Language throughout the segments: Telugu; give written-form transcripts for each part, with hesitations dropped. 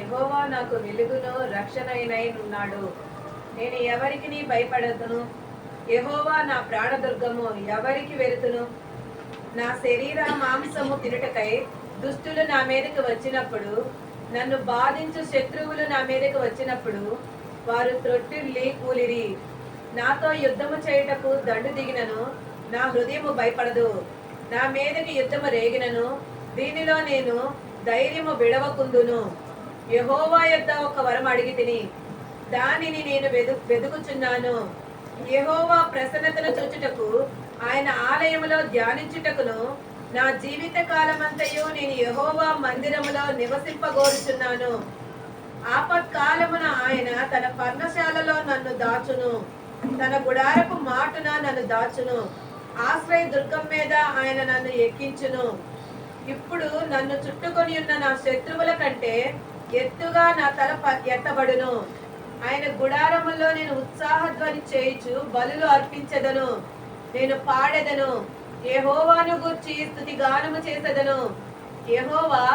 యెహోవా నాకు వెలుగును రక్షణైనైనున్నాడు. నేను ఎవరికి భయపడదును. యెహోవా నా ప్రాణదుర్గము, ఎవరికి వెరుతును? నా శరీర మాంసము తినుటకై దుష్టులు నా మీదకి వచ్చినప్పుడు, నన్ను బాధించు శత్రువులు నా మీదకి వచ్చినప్పుడు, వారు త్రొట్టిల్లి కూలిరి. నాతో యుద్ధము చేయుటకు దండు దిగినను నా హృదయము భయపడదు. నా మీదకి యుద్ధము రేగినను దీనిలో నేను ధైర్యము విడవకుందును. యెహోవా యొద్ద ఒక వరం అడిగి తిని దానిని నేను వెదుకుచున్నాను. యెహోవా ప్రసన్నతను చూచుటకు, ఆయన ఆలయములో ధ్యానించుటకును నా జీవిత కాలమంతయు నేను యెహోవా మందిరములో నివసింపగోరుచున్నాను. ఆపత్కాలమున ఆయన తన పర్ణశాలలో నన్ను దాచును, తన గుడారపు మాటున నన్ను దాచును. ఆశ్రయ దుర్గం మీద ఆయన నన్ను ఎక్కించును. ఇప్పుడు నన్ను చుట్టుకొని ఉన్న నా శత్రువుల కంటే ఎత్తుగా నా తల ఎత్తబడును. ఆయన గుడారములో నేను ఉత్సాహధ్వని చేయుచు బలులు అర్పించెదను. నేను పాడెదను, యెహోవాను గూర్చి స్తుతి గానము చేసెదను. యెహోవా,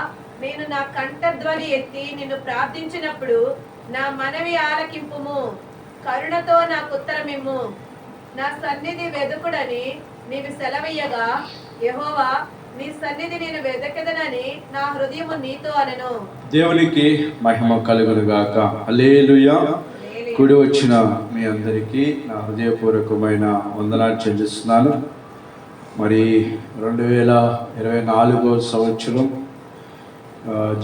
నేను నా కంఠధ్వని ఎత్తి నిన్ను ప్రార్థించినప్పుడు నా మనవి ఆలకింపుము. కరుణతో నాకు ఉత్తరమిమ్ము. నా సన్నిధి వెదుకుడని నీవు సెలవీయగా, యెహోవా, నీ సన్నిధి నేను వెదకెదనని నా హృదయము నీతో అనెను. దేవునికి మహిమ కలుగును గాక. హల్లెలూయా. కూడి వచ్చిన మీ అందరికీ నా హృదయపూర్వకమైన వందనాలు చెల్లిస్తున్నాను. మరి 2024 సంవత్సరం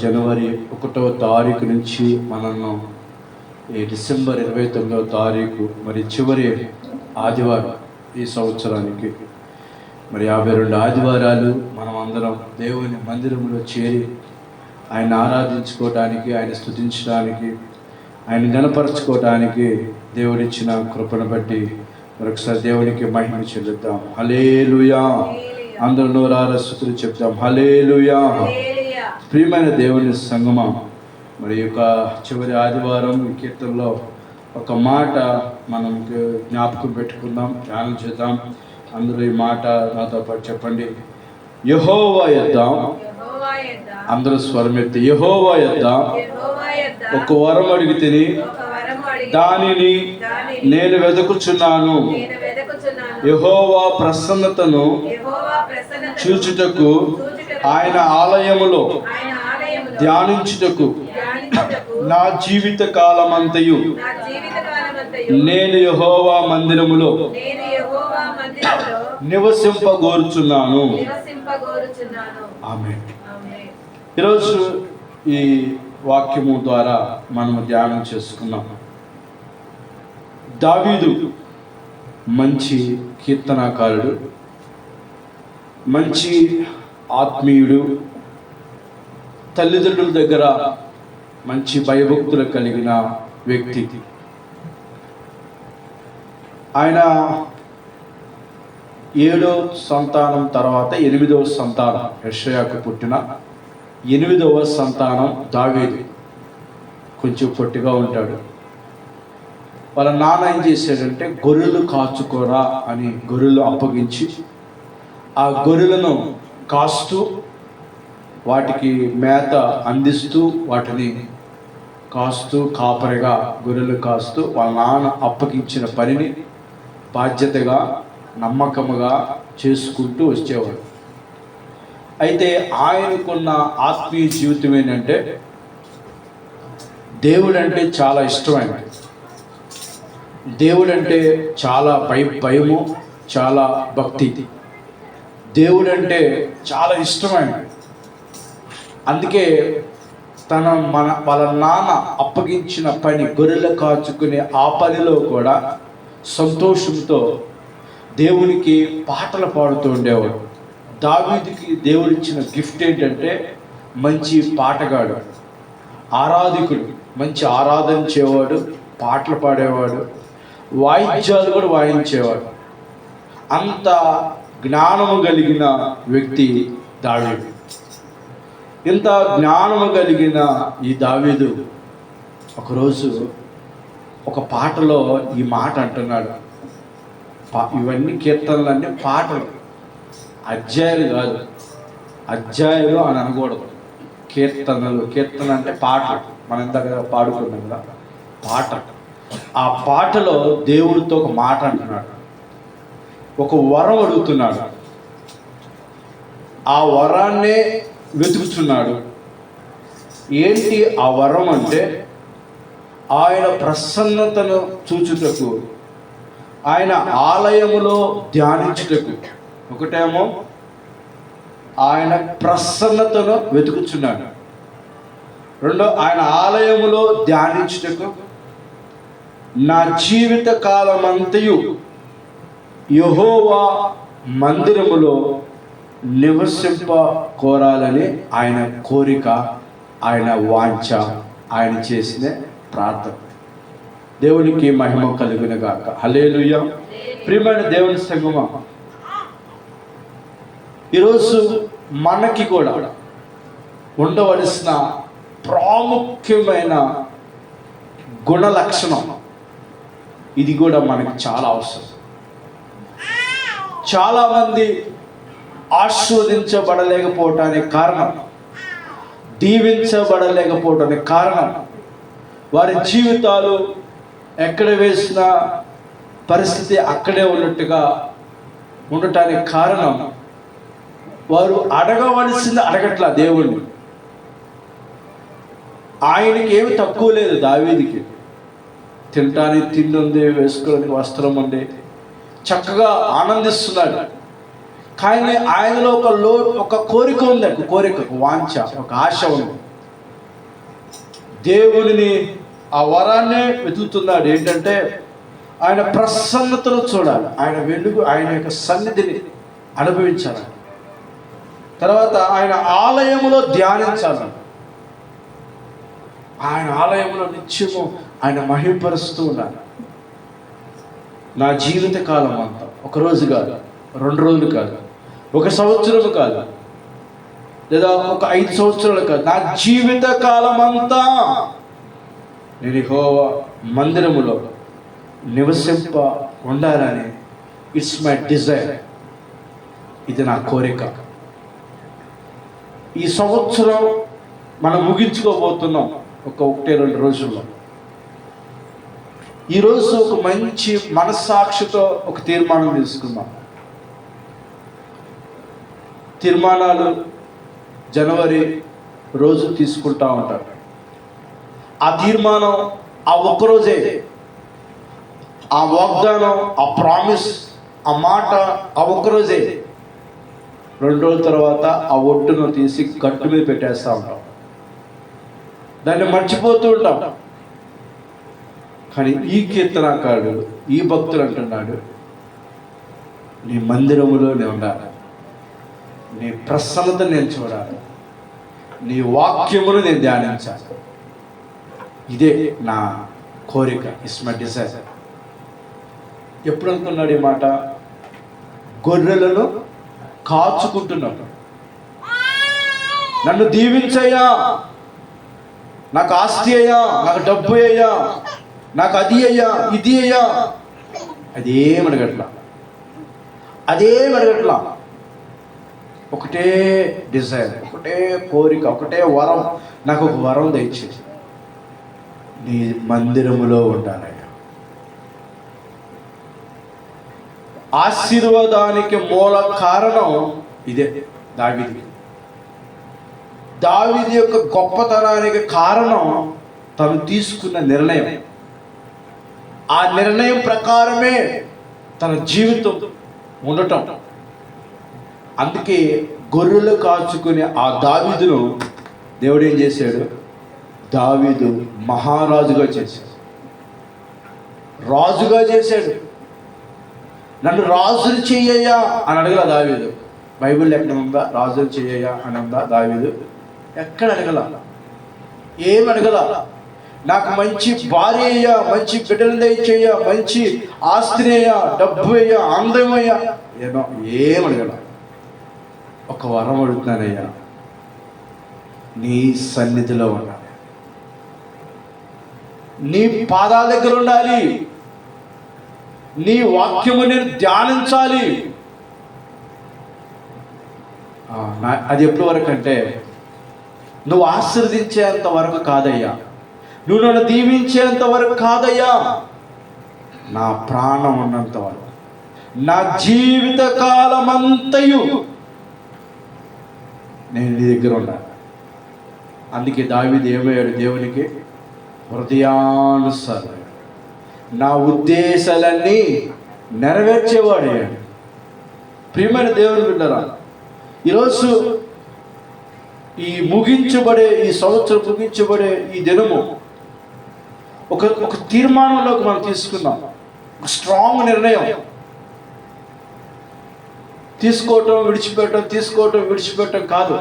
జనవరి 1వ తారీఖు నుంచి మనము ఈ డిసెంబర్ 29వ తారీఖు మరి చివరి ఆదివారం ఈ సంవత్సరానికి మరి 52 ఆదివారాలు మనం అందరం దేవుని మందిరంలో చేరి ఆయన ఆరాధించుకోవడానికి, ఆయన స్తుతించడానికి, ఆయన గణపరచుకోవడానికి దేవుడిచ్చిన కృపను బట్టి మరొకసారి దేవునికి మహిమ చెల్లిద్దాం. హల్లెలూయా. అందరూ నోరారా స్తుతులు చెప్తాం. హల్లెలూయా. ప్రియమైన దేవుని సంగమా, మరి యొక్క చివరి ఆదివారం ఈ కీర్తనలో ఒక మాట మనం జ్ఞాపకం పెట్టుకుందాం, ధ్యానం చేద్దాం. అందరూ ఈ మాట నాతో పాటు చెప్పండి. యెహోవా యొద్ద, అందరూ స్వరం ఎత్తి, యెహోవా యొద్ద ఒక వరం అడిగి తిని దానిని నేను వెతుకుచున్నాను. యెహోవా ప్రసన్నతను చూచుటకు, ఆయన ఆలయములో ధ్యానించుటకు నా జీవిత కాలమంతయు నేను యెహోవా మందిరములో నివసింపగోరుచున్నాను. ఆమేన్. ఈరోజు ఈ వాక్యము ద్వారా మనము ధ్యానం చేసుకున్నాం. దావీదు మంచి కీర్తనాకారుడు, మంచి ఆత్మీయుడు, తల్లిదండ్రుల దగ్గర మంచి భయభక్తులు కలిగిన వ్యక్తి. ఆయన 7వ సంతానం తర్వాత 8వ సంతానం, యెషయాకు పుట్టిన 8వ సంతానం దావీదు. కొంచెం పొట్టిగా ఉంటాడు. వాళ్ళ నాన్న ఏం చేశాడంటే, గొర్రెలు కాచుకోరా అని గొర్రెలు అప్పగించి ఆ గొర్రెలను కాస్తూ వాటికి మేత అందిస్తూ వాటిని కాస్తూ కాపరిగా గొర్రెలు కాస్తూ వాళ్ళ నాన్న అప్పగించిన పనిని బాధ్యతగా నమ్మకముగా చేసుకుంటూ వచ్చేవాడు. అయితే ఆయనకున్న ఆత్మీయ జీవితం ఏంటంటే, దేవుడంటే చాలా ఇష్టమైనది. దేవుడంటే చాలా భయము, చాలా భక్తి. దేవుడంటే చాలా ఇష్టమైనది. అందుకే వాళ్ళ నాన్న అప్పగించిన పని, గొర్రెలు కాచుకునే ఆ పనిలో కూడా సంతోషంతో దేవునికి పాటలు పాడుతూ ఉండేవాడు. దావీదుకి దేవుడిచ్చిన గిఫ్ట్ ఏంటంటే మంచి పాటగాడు, ఆరాధికుడు, మంచి ఆరాధించేవాడు, పాటలు పాడేవాడు, వాయిద్యాలు కూడా వాయించేవాడు. అంత జ్ఞానము కలిగిన వ్యక్తి దావీదు. ఇంత జ్ఞానము కలిగిన ఈ దావీదు ఒకరోజు ఒక పాటలో ఈ మాట అంటున్నాడు. ఇవన్నీ కీర్తనలన్నీ పాటలు, అధ్యాయాలు కాదు. అధ్యాయాలు అని అనకూడదు, కీర్తన అంటే పాట, మనం ఇందాక పాడుకున్నాం కదా పాట. ఆ పాటలో దేవుడితో ఒక మాట అంటున్నాడు, ఒక వరం అడుగుతున్నాడు, ఆ వరాన్నే వెతుకుతున్నాడు. ఏంటి ఆ వరం అంటే, ఆయన ప్రసన్నతను చూచుటకు, ఆయన ఆలయములో ధ్యానించుటకు. ఒకటేమో ఆయన ప్రసన్నతను వెతుకుచున్నాడు, రెండో ఆయన ఆలయములో ధ్యానించుటకు, నా జీవిత కాలమంతయు యెహోవా మందిరములో నివసింప కోరాలని ఆయన కోరిక, ఆయన వాంఛ, ఆయన చేసిన ప్రార్థన. దేవునికి మహిమ కలుగును గాక. హల్లెలూయా. ప్రియమైన దేవుని సంగమా, ఈరోజు మనకి కూడా ఉండవలసిన ప్రాముఖ్యమైన గుణ లక్షణం ఇది కూడా మనకి చాలా అవసరం. చాలామంది ఆశీర్వదించబడలేకపోవటానికి కారణం, దీవించబడలేకపోవటానికి కారణం, వారి జీవితాలు ఎక్కడ వేసిన పరిస్థితి అక్కడే ఉన్నట్టుగా ఉండటానికి కారణం, వారు అడగవలసింది అడగట్లా దేవుణ్ణి. ఆయనకి ఏమి తక్కువ లేదు, దావీదుకి తినటానికి తిండి ఉంది, వేసుకోవడానికి వస్త్రం ఉంది, చక్కగా ఆనందిస్తున్నాడు. కానీ ఆయనలో ఒక కోరిక ఉంది, ఒక కోరిక, ఒక వాంఛ, ఒక ఆశ ఉంది. దేవుడిని, ఆ వరాన్నే వెతుకుతున్నాడు. ఏంటంటే ఆయన ప్రసన్నతను చూడాలి, ఆయన వెలుగు, ఆయన యొక్క సన్నిధిని అనుభవించాలి, తర్వాత ఆయన ఆలయములో ధ్యానించాలి. ఆయన ఆలయంలో నిత్యము ఆయన మహిమపరుస్తూ ఉండాలి. నా జీవిత కాలం అంతా, ఒక రోజు కాదు, 2 రోజులు కాదు, 1 సంవత్సరం కాదు, లేదా ఒక 5 సంవత్సరాలు కాదు, నా జీవిత కాలం అంతా నేను యెహోవా మందిరములో నివసింప ఉండాలని, ఇట్స్ మై డిజైర్, ఇది నా కోరిక. ఈ సంవత్సరం మనం ముగించుకోబోతున్నాం ఒక 1-2 రోజుల్లో. ఈరోజు ఒక మంచి మనస్సాక్షితో ఒక తీర్మానం తీసుకుందాం. తీర్మానాలు జనవరి రోజు తీసుకుంటా ఉంటారు. ఆ తీర్మానం ఆ ఒక్కరోజే, ఆ వాగ్దానం, ఆ ప్రామిస్, ఆ మాట ఆ ఒక్కరోజే. 2 రోజుల తర్వాత ఆ ఒడ్డును తీసి గట్టు మీద పెట్టేస్తూ ఉంటాం, దాన్ని మర్చిపోతూ ఉంటాం. కానీ ఈ కీర్తనకారుడు, ఈ భక్తులు అంటున్నాడు, నీ మందిరములో నేను ఉండాలి, నీ ప్రసన్నత నేను చూడాలి, నీ వాక్యమును నేను ధ్యానించాలి. ఇదే నా కోరిక, ఇట్స్ మై డిజైర్. ఎప్పుడు అనుకున్నాడు ఈ మాట? గొర్రెలను కాచుకుంటున్నాడు. నన్ను దీవించయ్యా, నాకు ఆస్తి అయ్యా, నాకు డబ్బు అయ్యా, నాకు అది అయ్యా, ఇది అయ్యా, అదేమడగట్లా. ఒకటే డిజైర్, ఒకటే కోరిక, ఒకటే వరం. నాకు ఒక వరం దయచేసి, నీ మందిరములో ఉండాలయ్యా. ఆశీర్వాదానికి మూల కారణం ఇదే. దావీదు యొక్క గొప్పతనానికి కారణం తను తీసుకున్న నిర్ణయం. ఆ నిర్ణయం ప్రకారమే తన జీవితం ఉండటం. అందుకే గొర్రెలు కాచుకునే ఆ దావీదును దేవుడు ఏం చేశాడు? దావీదు మహారాజుగా చేశాడు, రాజుగా చేశాడు. నన్ను రాజుని చెయ్యయ్యా అని అడగల దావీదు. బైబిల్ ఎక్కడ ఉందా రాజుని చెయ్యయ్యా అని ఉందా? దావీదు ఎక్కడ అడగల, ఏం అడగల. నాకు మంచి భార్య అయ్యా, మంచి బిడ్డలు దయచేయ్యా, మంచి ఆస్తిని అయ్యా, డబ్బు అయ్యా, అందమయ్యా, ఏం అడగల. ఒక వరం అడుగుతున్నానయ్యా, నీ సన్నిధిలో ఉండాలి, నీ పాదాల దగ్గర ఉండాలి, నీ వాక్యము నేను ధ్యానించాలి. అది ఎప్పటి వరకు అంటే నువ్వు ఆశీర్వదించేంత వరకు కాదయ్యా, నువ్వు నన్ను దీవించేంత వరకు కాదయ్యా, నా ప్రాణం ఉన్నంత వరకు, నా జీవిత కాలమంతయు నేను నీ దగ్గర ఉన్నాను. అందుకే దావీదు ఏమయ్యాడు దేవునికి? హృదయానుసారం నా ఉద్దేశాలన్నీ నెరవేర్చేవాడయ్యాడు. ప్రియమైన దేవుని బిడ్డలారా, ఈరోజు ఈ సంవత్సరం ముగించబడే ఈ దినము ఒక తీర్మానంలోకి మనం తీసుకున్నాం. ఒక స్ట్రాంగ్ నిర్ణయం తీసుకోవటం విడిచిపెట్టడం కాదు.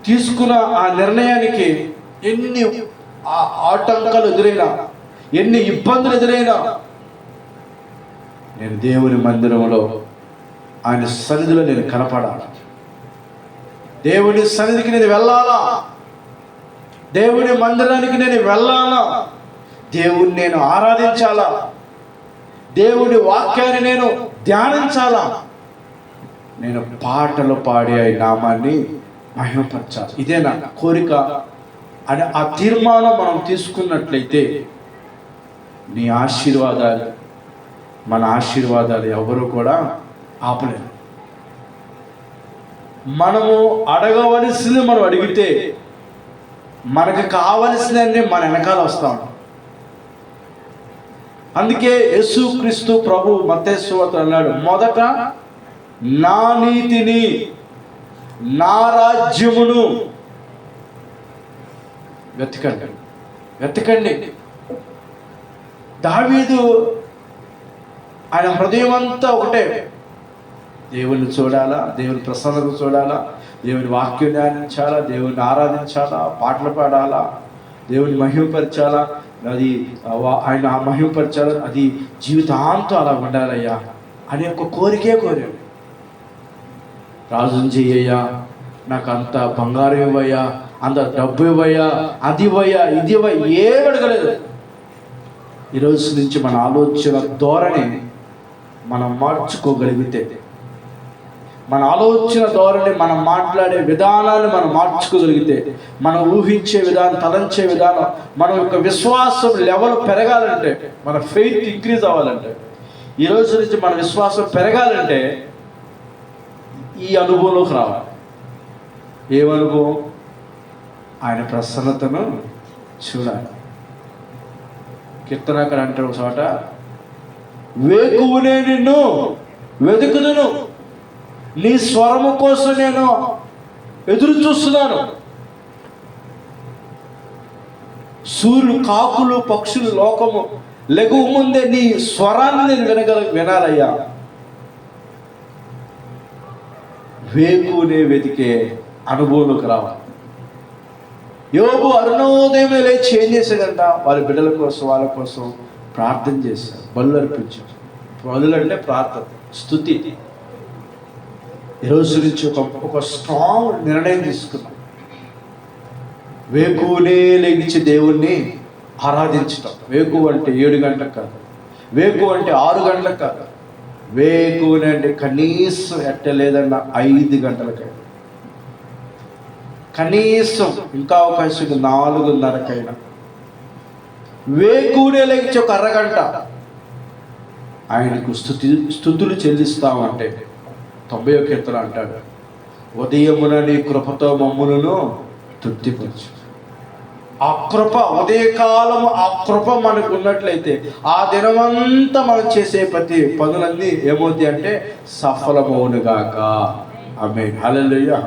తీసుకున్న ఆ నిర్ణయానికి ఎన్ని ఆటంకాలు ఎదురైనా, ఎన్ని ఇబ్బందులు ఎదురైనా, నేను దేవుని మందిరంలో ఆయన సన్నిధిలో నేను కనపడాలి, దేవుని సన్నిధికి నేను వెళ్ళాలా, దేవుని మందిరానికి నేను వెళ్ళాలా, దేవుని నేను ఆరాధించాలా, దేవుని వాక్యాన్ని నేను ధ్యానించాలా, నేను పాటలు పాడి ఆయన నామాన్ని మహిమపరచాలి. ఇదే నా కోరిక అని ఆ తీర్మానం మనం తీసుకున్నట్లయితే నీ ఆశీర్వాదాలు, మన ఆశీర్వాదాలు ఎవరు కూడా ఆపలేరు. మనము అడగవలసింది మనం అడిగితే మనకు కావలసినవన్నీ మన వెనకాల వస్తా ఉంటాం. అందుకే యేసుక్రీస్తు ప్రభు మత్తయి సువార్త అన్నాడు, మొదట నా నీతిని, నా రాజ్యమును వెతకండి. దావీదు ఆయన హృదయం అంతా ఒకటే, దేవుని చూడాలా, దేవుని ప్రసన్నత చూడాలా, దేవుని వాక్యం ధ్యానించాలా, దేవుని ఆరాధించాలా, పాటలు పాడాలా, దేవుని మహిమపరచాలా, అది ఆయన మహిమపరచాలా, అది జీవితాంతం అలా ఉండాలయ్యా అనే ఒక కోరికే కోరాడు. రాజుని చెయ్యయ్యా, నాకు అంత బంగారం ఇవ్వయ్యా, అంత డబ్బు ఇవ్వయ్యా, అది ఇవ్వయ్యా, ఇది ఇవ్వయ్యా, ఏం అడగలేదు. ఈరోజు నుంచి మన ఆలోచన ధోరణి మనం మార్చుకోగలిగితే, మన ఆలోచన ధోరణి, మనం మాట్లాడే విధానాన్ని మనం మార్చుకోగలిగితే, మనం ఊహించే విధానం, తలంచే విధానం, మన యొక్క విశ్వాసం లెవెల్ పెరగాలంటే, మన ఫెయిత్ ఇంక్రీజ్ అవ్వాలంటే, ఈరోజు నుంచి మన విశ్వాసం పెరగాలంటే ఈ అనుభవంలోకి రావాలి. ఏమనుభవం? ఆయన ప్రసన్నతను చూడాలి. కీర్తనకారుడు అంటాడు ఒక చోట, వేకువనే నిన్ను వెతుకుదును, నీ స్వరము కోసం నేను ఎదురు చూస్తున్నాను. సూర్యులు, కాకులు, పక్షులు, లోకము లెగువ ముందే నీ స్వరాన్ని నేను వినాలయ్యా. వేకునే వెతికే అనుభవంలోకి రావాలి. యోబు అరుణోదయం లేచి ఏం చేశాడంట? వాళ్ళ బిడ్డల కోసం, వాళ్ళ కోసం ప్రార్థన చేశారు, బలులు అర్పించారు. బలులు అంటే ప్రార్థన, స్తుతి. ఈరోజు నుంచి ఒక స్ట్రాంగ్ నిర్ణయం తీసుకున్నాం. వేకునే లెగిచి దేవుణ్ణి ఆరాధించటం. వేకు అంటే 7 గంటలకు కాదు, వేకు అంటే 6 గంటలకు కాదు, వేకునే అంటే కనీసం ఎట్టలేదన్న 5 గంటలకైనా, కనీసం ఇంకా అవకాశం 4:30కైనా వేకునే లెగిచి ఒక అరగంట ఆయనకు స్తుతులు చెల్లిస్తామంటే 91 కీర్తన అంటాడు, ఉదయమున నీ కృపతో మమ్ములను తృప్తిపరచు. ఆ కృప, ఉదయకాలము ఆ కృప మనకు ఉన్నట్లయితే ఆ దినమంతా మనం చేసే ప్రతి పనులన్నీ ఏమవుతాయి అంటే సఫలమవునుగాక. ఆమేన్, హల్లెలూయా.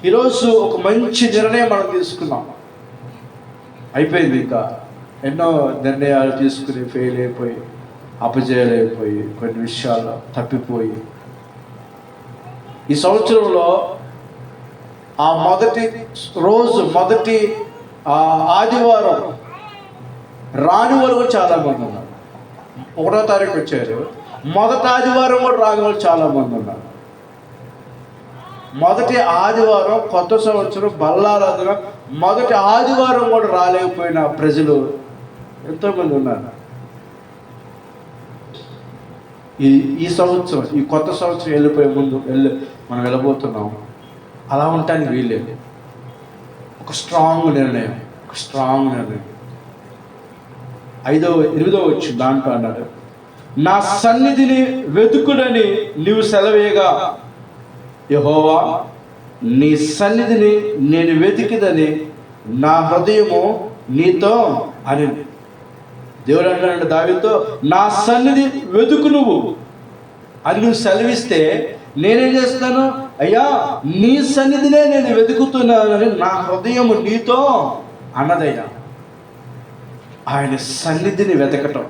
ఈరోజు ఒక మంచి నిర్ణయం మనం తీసుకున్నాం. అయిపోయింది, ఇంకా ఎన్నో నిర్ణయాలు తీసుకుని ఫెయిల్ అయిపోయి, అపజయాలైపోయి, కొన్ని విషయాల్లో తప్పిపోయి, ఈ సంవత్సరంలో ఆ మొదటి రోజు, మొదటి ఆదివారం రాని వాళ్ళు కూడా చాలామంది ఉన్నారు. 1వ తారీఖు వచ్చారు, మొదటి ఆదివారం కూడా రాని వాళ్ళు చాలామంది ఉన్నారు. మొదటి ఆదివారం కొత్త సంవత్సరం బల్లారాధన, మొదటి ఆదివారం కూడా రాలేకపోయిన ప్రజలు ఎంతోమంది ఉన్నారు. ఈ సంవత్సరం, ఈ కొత్త సంవత్సరం వెళ్ళిపోయే ముందు మనం వెళ్ళబోతున్నాం. అలా ఉండటానికి వీల్లేదు. ఒక స్ట్రాంగ్ నిర్ణయం. 8వ వచ్చిన దాంట్లో అన్నాడు, నా సన్నిధిని వెతుకుడని నీవు సెలవేయగా, యెహోవా నీ సన్నిధిని నేను వెతికిదని నా హృదయము నీతో అని. దేవుడు అంటాడు దావీదుతో, నా సన్నిధి వెతుకు నువ్వు అని నువ్వు సెలవిస్తే నేనేం చేస్తాను, అయ్యా నీ సన్నిధినే నేను వెతుకుతున్నానని నా హృదయము నీతో అన్నదయ్యా. ఆయన సన్నిధిని వెతకటం,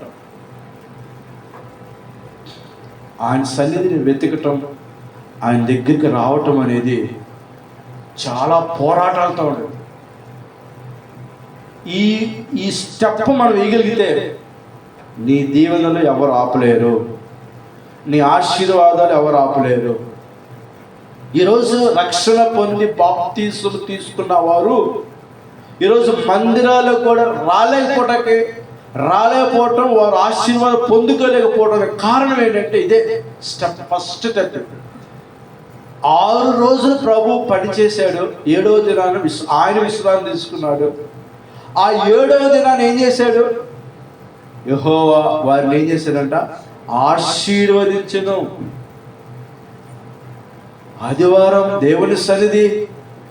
ఆయన సన్నిధిని వెతకటం, ఆయన దగ్గరికి రావటం అనేది చాలా పోరాటాలతో ఉండదు. ఈ స్టెప్ మనం వేయగలిగితే నీ దీవెనలు ఎవరు ఆపలేరు, నీ ఆశీర్వాదాలు ఎవరు ఆపలేరు. ఈరోజు రక్షణ పొంది బాప్తీసులు తీసుకున్న వారు ఈరోజు మందిరాలకు కూడా రాలేకపోవటం, వారు ఆశీర్వాదం పొందుకోలేకపోవడం కారణం ఏంటంటే ఇదే స్టెప్. First step. 6 రోజులు ప్రభు పనిచేశాడు, 7వ దినాన్ని ఆయన విశ్రాంతి తీసుకున్నాడు. ఆ 7వ దినాన్ని ఏం చేశాడు, యెహోవా వారిని ఏం చేశాడంట, ఆశీర్వదించెను. ఆదివారం దేవుని సన్నిధి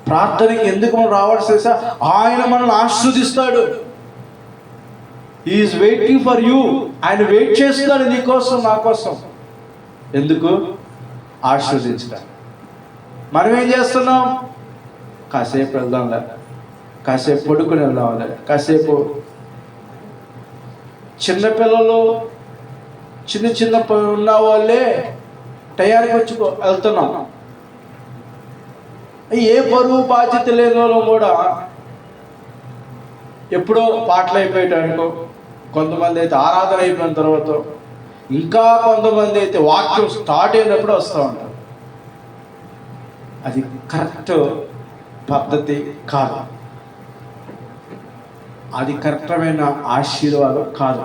ప్రార్థనకి ఎందుకు మనం రావాల్సి తెలుసా, ఆయన మనల్ని ఆశీర్వదిస్తాడు. He's waiting for you. ఆయన వెయిట్ చేస్తున్నాడు నీ కోసం, నా కోసం. ఎందుకు? ఆశీర్వదించడానికి. మనం ఏం చేస్తున్నాం, కాసేపు వెళ్దాంలే, కాసేపు పడుకుని వెళ్దాంలే, కాసేపు. చిన్నపిల్లలు చిన్న ఉన్న వాళ్ళే టయానికి వచ్చి వెళ్తున్నాం. ఏ బరువు బాధ్యత లేని వాళ్ళు కూడా ఎప్పుడో పాటలు అయిపోయేటానికో, కొంతమంది అయితే ఆరాధన అయిపోయిన తర్వాత, ఇంకా కొంతమంది అయితే వాక్యం స్టార్ట్ అయినప్పుడు వస్తూ ఉంటారు. అది కరెక్ట్ పద్ధతి కాదు, అది కరెక్టమైన ఆశీర్వాదం కాదు.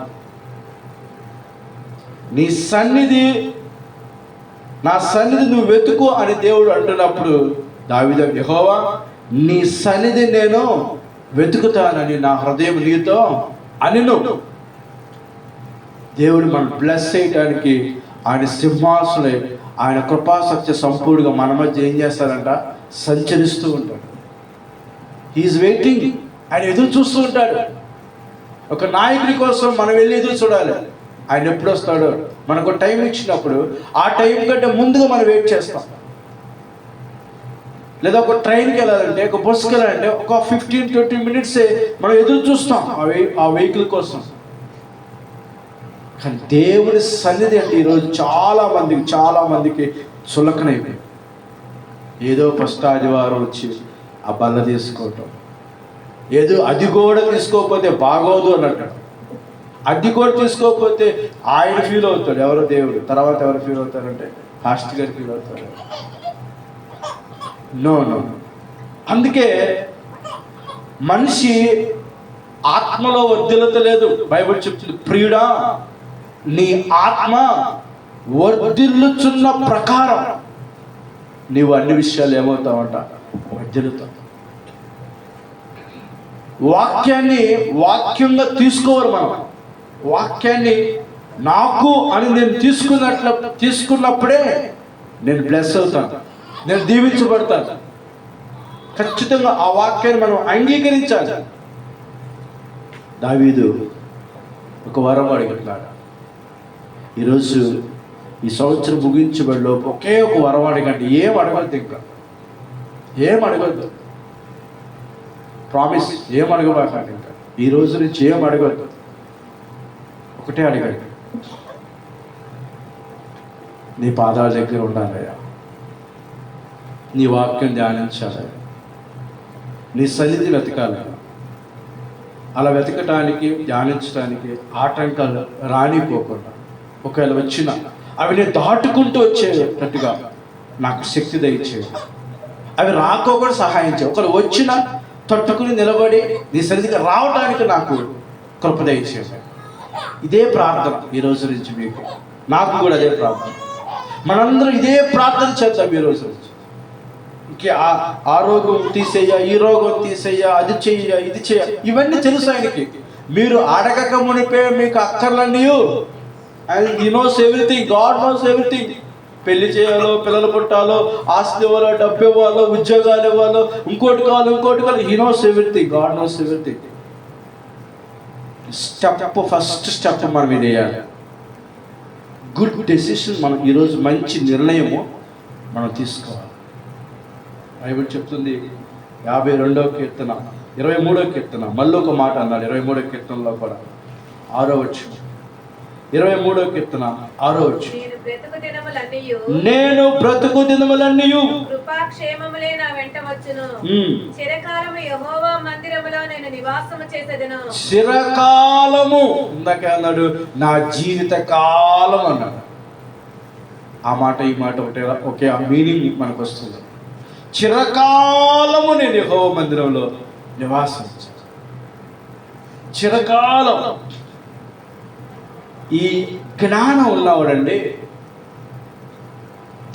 నా సన్నిధి నువ్వు వెతుకు అని దేవుడు అంటున్నప్పుడు దావీదు, యెహోవా నీ సన్నిధి నేను వెతుకుతానని నా హృదయం నీతో అనిను. దేవుడు మనం బ్లెస్ చేయడానికి ఆయన సింహాసనై, ఆయన కృపాసత్య సంపూర్ణంగా మన మధ్య ఏం చేస్తారంట, సంచరిస్తూ ఉంటాడు. He's waiting. ఆయన ఎదురు చూస్తూ ఉంటాడు. ఒక నాయకుడి కోసం మనం వెళ్ళి ఎదురు చూడాలి. ఆయన ఎప్పుడు వస్తాడో మనకు టైం ఇచ్చినప్పుడు ఆ టైం కంటే ముందుగా మనం వెయిట్ చేస్తాం. లేదా ఒక ట్రైన్కి వెళ్ళాలంటే, ఒక బస్సుకి వెళ్ళాలంటే ఒక 15-20 మినిట్సే మనం ఎదురు చూస్తాం ఆ వెహికల్ కోసం. కానీ దేవుని సన్నిధి అంటే ఈరోజు చాలా మందికి చులకనైపోయింది. ఏదో ఫస్ట్ ఆదివారం వచ్చి ఆ బల్ల తీసుకోవటం, ఏదో అది కూడా తీసుకోకపోతే బాగోదు అన్నట్టు. అది కూడా తీసుకోకపోతే ఆయన ఫీల్ అవుతాడు, ఎవరో దేవుడు. తర్వాత ఎవరు ఫీల్ అవుతారంటే పాస్టర్ గారు ఫీల్ అవుతారు. నో. అందుకే మనిషి ఆత్మలో వర్ధిల్లత లేదు. బైబిల్ చెప్తుంది, ప్రియుడా నీ ఆత్మ వర్ధిల్లుచున్న ప్రకారం నీవు అన్ని విషయాలు ఏమవుతావంట, వర్ధిల్లుతావు. వాక్యంగా తీసుకోవాలి. మనం వాక్యాన్ని నాకు అని నేను తీసుకున్నప్పుడే నేను బ్లెస్ అవుతాను, నేను దీవించబడతాను. ఖచ్చితంగా ఆ వాక్యాన్ని మనం అంగీకరించాలి. దావీదు ఒక వరం అడిగినాడు. ఈరోజు ఈ సంవత్సరం ముగించబడిలోపు ఒకే ఒక వరం అడగండి. ఏం అడగద్దు, ఇంకా ఏం అడగద్దు. ప్రామిస్, ఏం అడగబాకండి. ఇంకా ఈ రోజు నుంచి ఏం అడగద్దు. ఒకటే అడగండి, నీ పాదాల దగ్గర ఉండాలయ్యా, నీ వాక్యం ధ్యానించాలి, నీ సన్నిధి వెతకాలి. అలా వెతకటానికి, ధ్యానించడానికి ఆటంకాలు రానిపోకుండా, ఒకవేళ వచ్చినా అవి నేను దాటుకుంటూ వచ్చేటట్టుగా నాకు శక్తి దయచేయి. అవి రాకోకుండా సహాయం చేయి. ఒకవేళ వచ్చినా తట్టుకుని నిలబడి నీ సన్నిధికి రావడానికి నాకు కృప దయచేయి. ఇదే ప్రార్థన ఈ రోజు నుంచి మీకు, నాకు కూడా అదే ప్రార్థన. మనందరం ఇదే ప్రార్థన చేద్దాం ఈ రోజు నుంచి. ఆ రోగం తీసేయ, ఈ రోగం తీసేయ, అది చెయ్య, ఇది చెయ్య, ఇవన్నీ తెలుసు ఆయనకి. మీరు అడగక మునిపే మీకు అక్కర్లన్నీ, and he knows everything. God knows everything. పెళ్లి చేయాలో, పిల్లలు పుట్టాలో, ఆస్తి ఇవ్వాలో, డబ్బు ఇవ్వాలో, ఉద్యోగాలు ఇవ్వాలో, ఇంకోటి కావాలి, he knows everything. God knows everything. First step మనం ఇది వేయాలి. Good decision. మనం ఈరోజు మంచి నిర్ణయము మనం తీసుకోవాలి. బైబిల్ చెప్తుంది 52వ కీర్తన 23వ కీర్తన మళ్ళీ ఒక మాట అన్నాడు. 23వ కీర్తనలో కూడా 6వ వచనం, 23వ కీర్తన 6వ వచనం, నేను బ్రతుకు దినములన్నీ కృపాక్షేమములే నా వెంట వచ్చును. చిరకాలము యెహోవా మందిరములో నేను నివాసము చేసేదను. చిరకాలము ఇందాక అన్నాడు, నా జీవిత కాలం అన్నాడు. ఆ మాట ఈ మాట ఒకే ఆ మీనింగ్ మనకు వస్తుంది. చిరకాలము నేను యెహోవా మందిరంలో నివాసం. చిరకాలం. ఈ జ్ఞానం ఉన్నవాడండి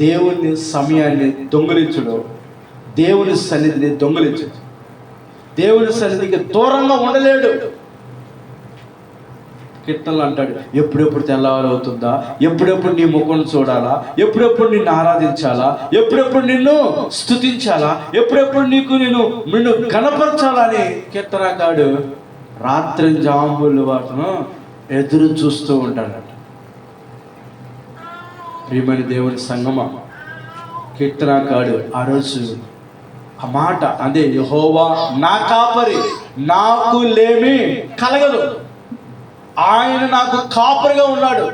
దేవుని సమయాన్ని దొంగిలించడు, దేవుని సన్నిధిని దొంగిలించడు, దేవుని సన్నిధికి దూరంగా ఉండలేడు. కీర్తనలు అంటాడు, ఎప్పుడెప్పుడు తెల్లవారు అవుతుందా, ఎప్పుడెప్పుడు నీ ముఖం చూడాలా, ఎప్పుడెప్పుడు నిన్ను ఆరాధించాలా, ఎప్పుడెప్పుడు నిన్ను స్తుతించాలా, ఎప్పుడెప్పుడు నిన్ను గణపరచాలా అని కీర్తనకాడు రాత్రి జాంబులు వాటిను ఎదురు చూస్తూ ఉంటాడట. ప్రియమైన దేవుని సంగమా, కీర్తనకాడు ఆ రోజు ఆ మాట అదే, యెహోవా నా కాపరి, నాకు లేమి కలగదు. ఆయన నాకు కాపరిగా ఉన్నాడు.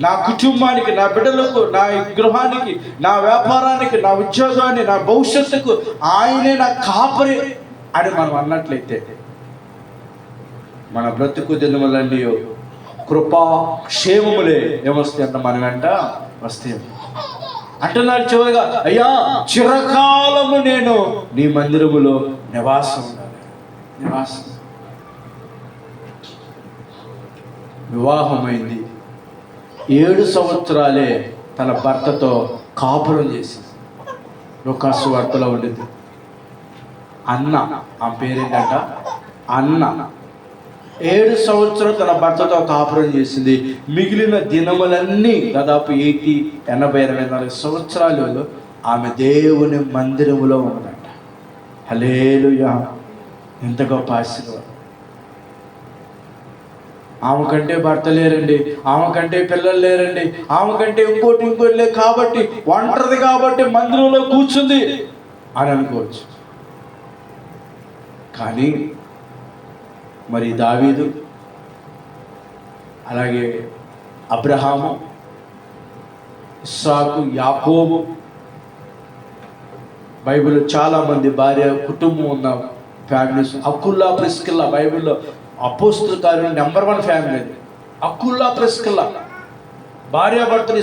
నా కుటుంబానికి, నా బిడ్డలకు, నా గృహానికి, నా వ్యాపారానికి, నా ఉద్యోగాన్ని, నా భవిష్యత్తుకు ఆయనే నా కాపరి అని మనం అన్నట్లయితే మన బ్రతుకు దినములన్నీ కృపా క్షేమములే ఏమొస్తాయి అంట మన వెంట వస్తాయి అంటున్నాడు. చివరిగా, అయ్యా చిరకాలము నేను నీ మందిరములో నివాసం ఉండాలి. నివాసం. వివాహమైంది, 7 సంవత్సరాలే తన భర్తతో కాపురం చేసింది. లూకాసు వార్తలో ఉండేది. అన్న, ఆ పేరేంటంట అన్న. 7 సంవత్సరాలు తన భర్తతో కాపురం చేసింది. మిగిలిన దినములన్నీ దాదాపు 84 సంవత్సరాలు ఆమె దేవుని మందిరములో ఉందంట. హల్లెలూయా! ఎంత గొప్ప ఆశీర్వాదం. ఆమె కంటే భర్త లేరండి, ఆమె కంటే పిల్లలు లేరండి, ఆమె కంటే ఇంకోటి లేదు కాబట్టి, ఒంటరిది కాబట్టి మందిరంలో కూర్చుంది అని అనుకోవచ్చు. కానీ మరి దావీదు, అలాగే అబ్రహాము, ఇస్సాకు, యాకోబు, బైబిల్లో చాలామంది భార్య కుటుంబం ఉన్న ఫ్యామిలీస్. అకుల్లా ప్రిస్కిల్లా బైబిల్లో అపోస్తుల కార్యం నెంబర్ 1 ఫ్యామిలీ అది. అకుల్లా ప్రిస్కిల్లా భార్యాభర్తలు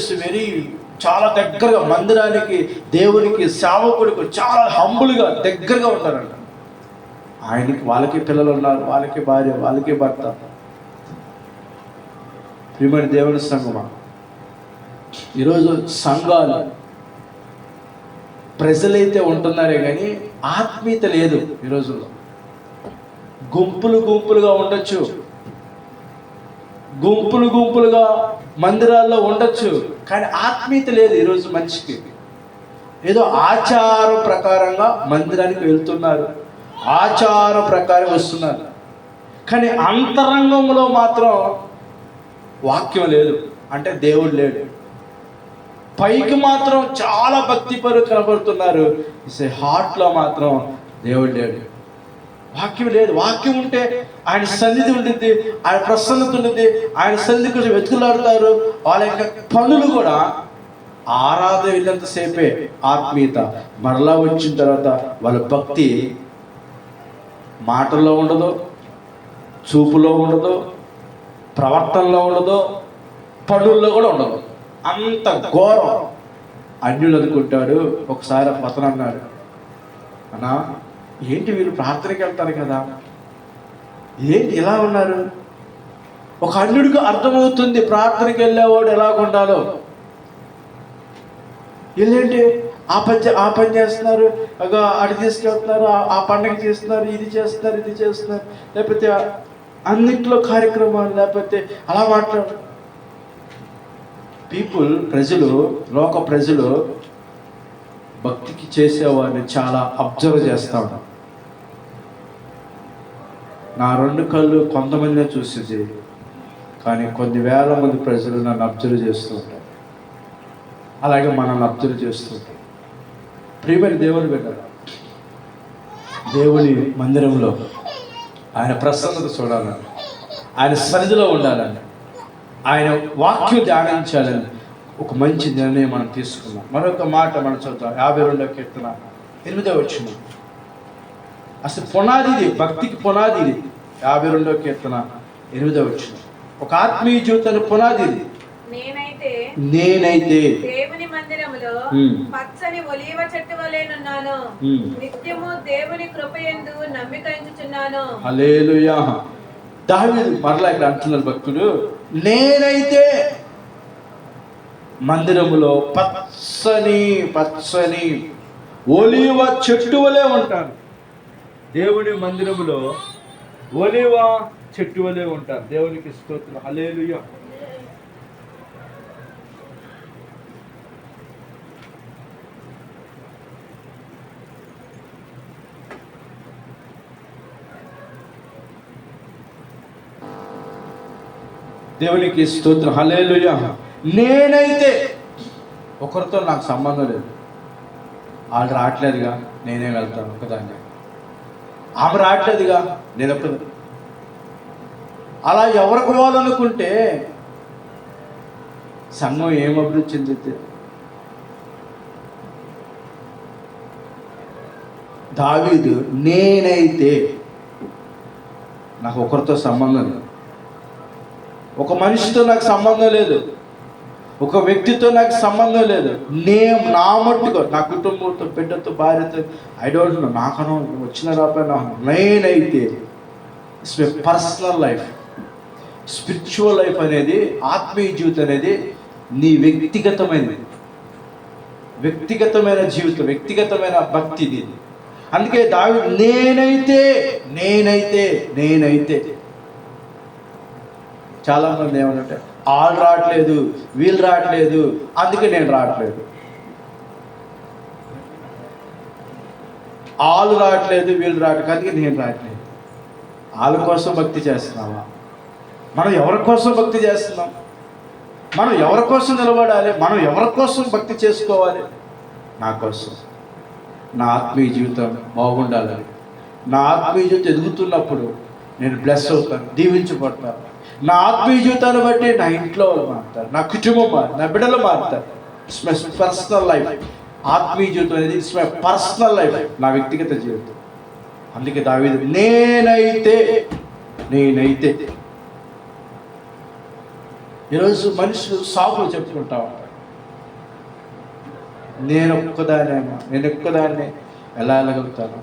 చాలా దగ్గరగా మందిరానికి, దేవునికి, సేవకుడికి చాలా హంబుల్గా దగ్గరగా ఉంటారంట. ఆయనకి వాళ్ళకి పిల్లలు ఉన్నారు, వాళ్ళకి భార్య, వాళ్ళకి భర్త. ప్రియమైన దేవుని సంఘమా, ఈరోజు సంఘాలు ప్రజలైతే ఉంటున్నారే కానీ ఆత్మీయత లేదు. ఈ రోజుల్లో గుంపులుగా ఉండొచ్చు, గుంపులుగా మందిరాల్లో ఉండొచ్చు, కానీ ఆత్మీయత లేదు ఈరోజు మనిషికి. ఏదో ఆచారం ప్రకారంగా మందిరానికి వెళ్తున్నారు, ఆచారం ప్రకారం వస్తున్నారు, కానీ అంతరంగంలో మాత్రం వాక్యం లేదు. అంటే దేవుడు లేడు. పైకి మాత్రం చాలా భక్తిపరు కనబడుతున్నారు, హార్ట్లో మాత్రం దేవుడు లేడు. వాక్యం లేదు. వాక్యం ఉంటే ఆయన సన్నిధి ఉంటుంది, ఆయన ప్రసన్నత ఉంటుంది, ఆయన సన్నిధి కోసం వెతుకులాడుతారు. వాళ్ళ యొక్క పనులు కూడా ఆరాధన వెళ్ళేంతసేపే ఆత్మీయత. మరలా వచ్చిన తర్వాత వాళ్ళ భక్తి మాటల్లో ఉండదు, చూపులో ఉండదు, ప్రవర్తనలో ఉండదు, పనుల్లో కూడా ఉండదు. అంత ఘోరం. అన్యులు అనుకుంటాడు. ఒకసారి అతను అన్నాడు, అన్నా ఏంటి వీళ్ళు ప్రార్థనకి వెళ్తారు కదా, ఏంటి ఇలా ఉన్నారు? ఒక అన్యుడికి అర్థమవుతుంది ప్రార్థనకి వెళ్ళేవాడు ఎలా ఉండాలో. వీళ్ళేంటి ఆ పని చేస్తున్నారు, అటు తీసుకెళ్తున్నారు, ఆ పండగ చేస్తున్నారు, ఇది చేస్తున్నారు, లేకపోతే అన్నిట్లో కార్యక్రమాలు, లేకపోతే అలా మాట్లాడు. లోక ప్రజలు భక్తికి చేసేవాడిని చాలా అబ్జర్వ్ చేస్తా ఉంటారు. నా 2 కళ్ళు కొంతమందే చూసేది, కానీ కొన్ని వేల మంది ప్రజలు నన్ను అబ్జర్వ్ చేస్తూ ఉంటారు. అలాగే మనల్ని అబ్జర్వ్ చేస్తూ ఉంటారు. ప్రియమైన దేవుని బిడ్డ, దేవుని మందిరంలో ఆయన ప్రసన్నత చూడాలని, ఆయన సన్నిధిలో ఉండాలని, ఆయన వాక్యం ధ్యానించాలని ఒక మంచి నిర్ణయం మనం తీసుకున్నాం. మరొక మాట మనం చదువుతాం. 52వ కీర్తన 8వ వచనం. అసలు పునాది ఇది, భక్తికి పునాది ఇది. 52వ కీర్తన 8వ వచనం. ఒక ఆత్మీయ జీవితానికి పునాది ఇది. నేనైతే దేవుని మందిరములో పచ్చని ఒలీవ చెట్టు వలెనున్నాను, నిత్యము దేవుని కృపయందు నమ్మిక ఉంచుచున్నాను. హల్లెలూయా. దావీదు మరలా ఇక్కడ అంటున్నారు భక్తుడు, నేనైతే మందిరములో పచ్చని ఒలీవ చెట్టు వలె ఉంటాను. దేవుని మందిరములో ఒలీవ చెట్టు వలె ఉంటాను. దేవునికి స్తోత్రం. హల్లెలూయా. దేవునికి స్తోత్రం. హల్లెలూయా. నేనైతే ఒకరితో నాకు సంబంధం లేదు. వాళ్ళు రావట్లేదుగా, నేనే వెళ్తాను ఒకదాన్ని. ఆమె రావట్లేదుగా, నేను ఒక్కదాన్ని. అలా ఎవరికి పోవాలనుకుంటే సంఘం ఏం అభివృద్ధి చెందితే? దావీదు నేనైతే, నాకు ఒకరితో సంబంధం లేదు, ఒక మనిషితో నాకు సంబంధం లేదు, ఒక వ్యక్తితో నాకు సంబంధం లేదు. నా మట్టుకు నా కుటుంబంతో, బిడ్డతో, భార్యతో, ఐ డోంట్ నో, నాకనో వచ్చిన రాపోయినా నేనైతే it's my personal life. Spiritual life అనేది, ఆత్మీయ జీవితం అనేది నీ వ్యక్తిగతమైన జీవితం, వ్యక్తిగతమైన భక్తి ఇది. అందుకే దావీదు నేనైతే చాలా మంది ఏమనంటే, వాళ్ళు రావట్లేదు, వీళ్ళు రావట్లేదు, అందుకే నేను రావట్లేదు. వాళ్ళు రావట్లేదు, వీళ్ళు రావట్లేదు, అందుకే నేను రావట్లేదు. వాళ్ళ కోసం భక్తి చేస్తున్నావా? మనం ఎవరి కోసం భక్తి చేస్తున్నాం? మనం ఎవరి కోసం నిలబడాలి? మనం ఎవరి కోసం భక్తి చేసుకోవాలి? నా కోసం, నా ఆత్మీయ జీవితం బాగుండాలని. నా ఆత్మీయ జీవితం ఎదుగుతున్నప్పుడు నేను బ్లెస్ అవుతాను, దీవించబడతాను. నా ఆత్మీయ జీవితాన్ని బట్టి నా ఇంట్లో వాళ్ళు మారుతారు, నా కుటుంబం మారుతారు, నా బిడ్డలు మారుతారు. It's my personal life. ఆత్మీయ జీవితం అనేది ఇట్స్ మై పర్సనల్ లైఫ్, నా వ్యక్తిగత జీవితం. అందుకే దావీదు నేనైతే. ఈరోజు మనుషులు సాకులు చెప్పుకుంటా ఉంటారు. నేను ఒక్కదాన్నే ఎలా వెళ్ళగలుగుతాను?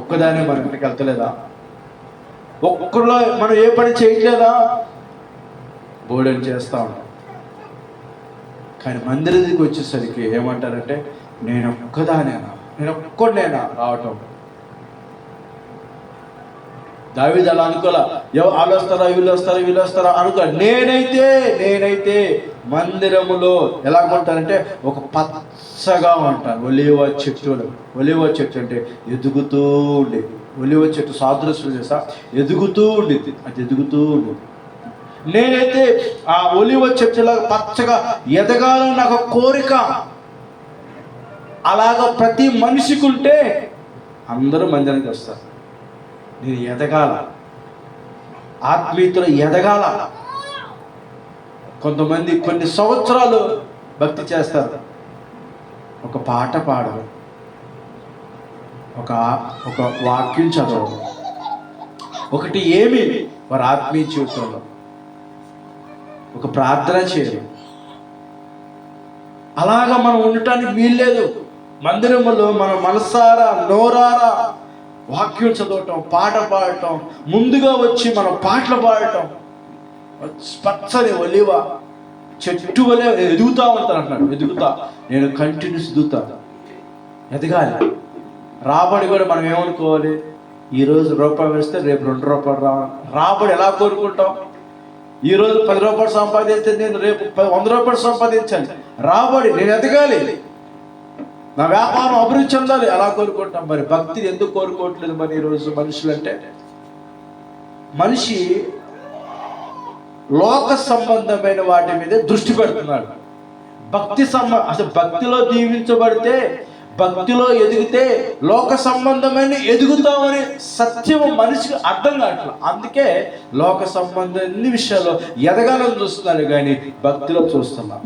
ఒక్కదాన్నే మన ఇంటికి వెళ్తలేదా? ఒక్కరిలో మనం ఏ పని చేయట్లేదా? బోర్డని చేస్తూ ఉంటాం. కానీ మందిరానికి వచ్చేసరికి ఏమంటారంటే, నేను ఒక్కడనేనా రావటం. దావీదు అలా అనుకోలే. వాళ్ళు వస్తారా, వీళ్ళు వస్తారా అనుకో. నేనైతే మందిరములో ఎలా ఉంటానంటే ఒక పచ్చగా ఉంటాను. ఒలీవ చెట్టు అంటే ఎదుగుతూ ఉండేది. ఒలీవ చెట్టు సాదృశ్యం చేసా, ఎదుగుతూ ఉండేది. నేనైతే ఆ ఒలీవ చెట్టులా పచ్చగా ఎదగాలని నాకు కోరిక. అలాగ ప్రతి మనిషికి ఉంటే అందరూ మందిరానికి వస్తారు. నేను ఎదగాల, ఆత్మీయతలో ఎదగాల. కొంతమంది కొన్ని సంవత్సరాలు భక్తి చేస్తారు, ఒక పాట పాడరు, ఒక వాక్యం చదవరు, ఒకటి ఏమి వారి ఆత్మీయ జీవితంలో ఒక ప్రార్థన చేయరు. అలాగా మనం ఉండటానికి వీల్లేదు. మందిరంలో మనం మనసారా నోరారా వాక్యం చదవటం, పాట పాడటం, ముందుగా వచ్చి మనం పాటలు పాడటం, పచ్చని ఒలివ చెట్టు వలె ఎదుగుతా ఉంటాను అంటున్నాడు. ఎదుగుతా, నేను కంటిన్యూస్ ఎదుగుతా, ఎదగాలి. రాబడి కూడా మనం ఏమనుకోవాలి, ఈరోజు రూపాయలు వేస్తే రేపు 2 రూపాయలు రావాలి. రాబడి ఎలా కోరుకుంటాం? ఈరోజు 10 రూపాయలు సంపాదిస్తే నేను రేపు 100 రూపాయలు సంపాదించాలి. రాబడి, నేను ఎదగాలి, నా వ్యాపారం అభివృద్ధి చెందాలి, అలా కోరుకుంటాం. మరి భక్తిని ఎందుకు కోరుకోవట్లేదు? మరి ఈరోజు మనుషులు అంటే, మనిషి లోక సంబంధమైన వాటి మీద దృష్టి పెడుతున్నాడు. అసలు భక్తిలో దీవించబడితే, భక్తిలో ఎదిగితే లోక సంబంధమైన ఎదుగుతామని సత్యం మనిషికి అర్థం కావట్లేదు. అందుకే లోక సంబంధం అన్ని విషయాల్లో ఎదగాలని చూస్తున్నాడు, కానీ భక్తిలో చూస్తున్నాం.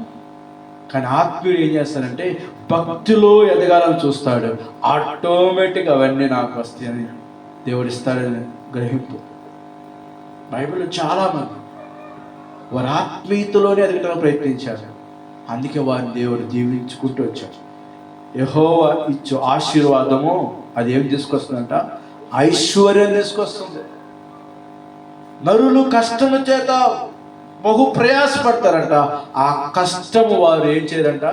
కానీ ఆత్మీయుడు ఏం చేస్తాడంటే భక్తిలో ఎదగాలని చూస్తాడు. ఆటోమేటిక్ అవన్నీ నాకు వస్తాయని దేవుడిస్తాడని గ్రహింపు. బైబిల్లో చాలామంది వారు ఆత్మీయతలోనే ఎదగడానికి ప్రయత్నించారు. అందుకే వారిని దేవుడు దీవించుకుంటూ వచ్చాడు. యెహోవా ఇచ్చు ఆశీర్వాదము అది ఏం తీసుకొస్తుందంట? ఐశ్వర్యం తీసుకొస్తుంది. నరులు కష్టము చేత బహు ప్రయాసపడతారంట. ఆ కష్టము వారు ఏం చేయరంట?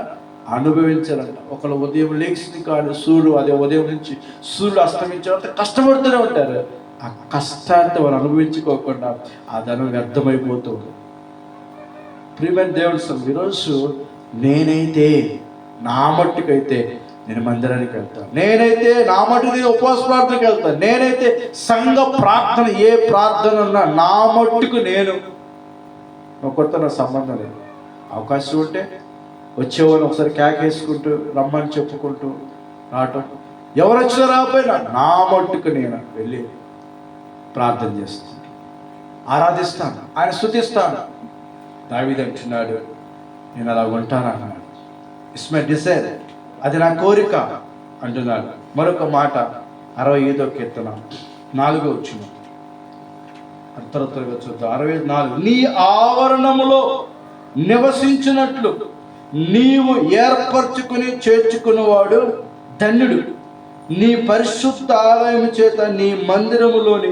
అనుభవించారంట. ఒకళ్ళు ఉదయం లేచి కాదు సూర్యుడు, అదే ఉదయం నుంచి సూర్యుడు అస్తమించాలంటే కష్టపడుతూనే ఉంటారు. ఆ కష్టాన్ని వారు అనుభవించుకోకుండా ఆ ధనం వ్యర్థమైపోతుంది. ప్రియమైన దేవుడు, ఈరోజు నేనైతే నా మట్టుకైతే నేను మందిరానికి వెళ్తాను, నేనైతే నా మట్టుకు నేను ఉపవాస ప్రార్థనకి వెళ్తాను, నేనైతే సంఘ ప్రార్థన ఏ ప్రార్థన ఉన్నా నా మట్టుకు నేను ఒకరితో నా సంబంధం లేదు. అవకాశం ఉంటే వచ్చేవాళ్ళు ఒకసారి కేకేసుకుంటూ రమ్మని చెప్పుకుంటూ రావటం, ఎవరు వచ్చినా రాకపోయినా నా మట్టుకు నేను వెళ్ళి ప్రార్థన చేస్తాను, ఆరాధిస్తాను, ఆయన స్తుతిస్తాను. దావీదు అంటున్నాడు, నేను అలా ఉంటాను అన్నాడు. ఇట్స్ మై డిజైర్, అది నా కోరిక అంటున్నాడు. మరొక మాట 65వ కీర్తన 4వ వచనం అంతరతరగా చూద్దాం. 64. నీ ఆవరణములో నివసించినట్లు నీవు ఏర్పరచుకుని చేర్చుకున్నవాడు ధన్యుడు. నీ పరిశుద్ధ ఆలయం చేత నీ మందిరములోని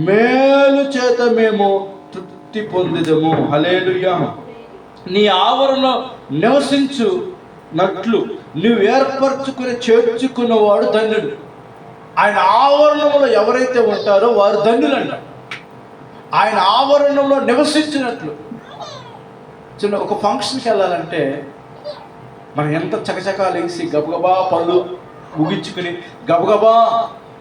మేలు చేత మేము తృప్తి పొందిదము. హల్లెలూయా. నీ ఆవరణ నివసించునట్లు నువ్వు ఏర్పరచుకుని చేర్చుకున్నవాడు ధన్యుడు. ఆయన ఆవరణంలో ఎవరైతే ఉంటారో వారు ధన్యులంట. ఆయన ఆవరణంలో నివసించినట్లు. చిన్న ఒక ఫంక్షన్కి వెళ్ళాలంటే మనం ఎంత చకచకాలు వేసి గబగబా పళ్ళు ముగించుకుని గబగబా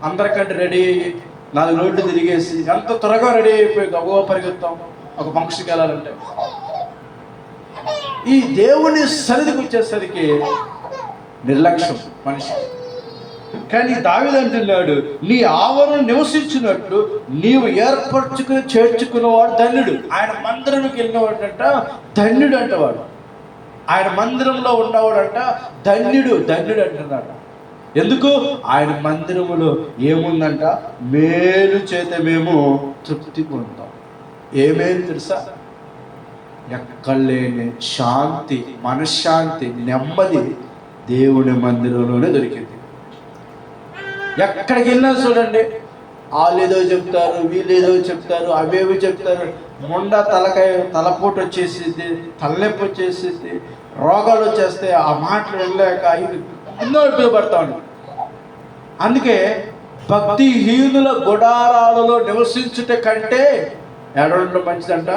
అందరికంటే రెడీ అయ్యి 4 రోడ్లు తిరిగేసి ఎంత త్వరగా రెడీ అయిపోయి గబగబా పరిగెత్తాం ఒక ఫంక్షన్కి వెళ్ళాలంటే. ఈ దేవుని సన్నిధికి వచ్చేసరికి నిర్లక్ష్యం మనిషి. కానీ దావీదు అంటున్నాడు, నీ ఆవరణ నివసించినట్లు నీవు ఏర్పరచుకుని చేర్చుకున్నవాడు ధన్యుడు. ఆయన మందిరంకి వెళ్ళినవాడంట ధన్యుడు అంటవాడు. ఆయన మందిరంలో ఉన్నవాడంట ధన్యుడు, ధన్యుడు అంటున్నాడు. ఎందుకు? ఆయన మందిరములో ఏముందంట? మేలు చేత మేము తృప్తి పొందుతాం. ఏ మేలు తెలుసా? ఎక్కడలేని శాంతి, మనశ్శాంతి, నెమ్మది దేవుని మందిరంలోనే దొరికింది. ఎక్కడికి వెళ్ళినా చూడండి, వాళ్ళు ఏదో చెప్తారు, వీళ్ళు ఏదో చెప్తారు, అవేవి చెప్తారు. మొండ తలపోటు వచ్చేసింది, తలనొప్పి వచ్చేసింది, రోగాలు వచ్చేస్తే ఆ మాటలు వెళ్ళాక ఎన్నో ఉపయోగపడతా ఉంటాయి. అందుకే భక్తిహీనుల గుడారాలలో నివసించుట కంటే ఎడవడం మంచిదంట.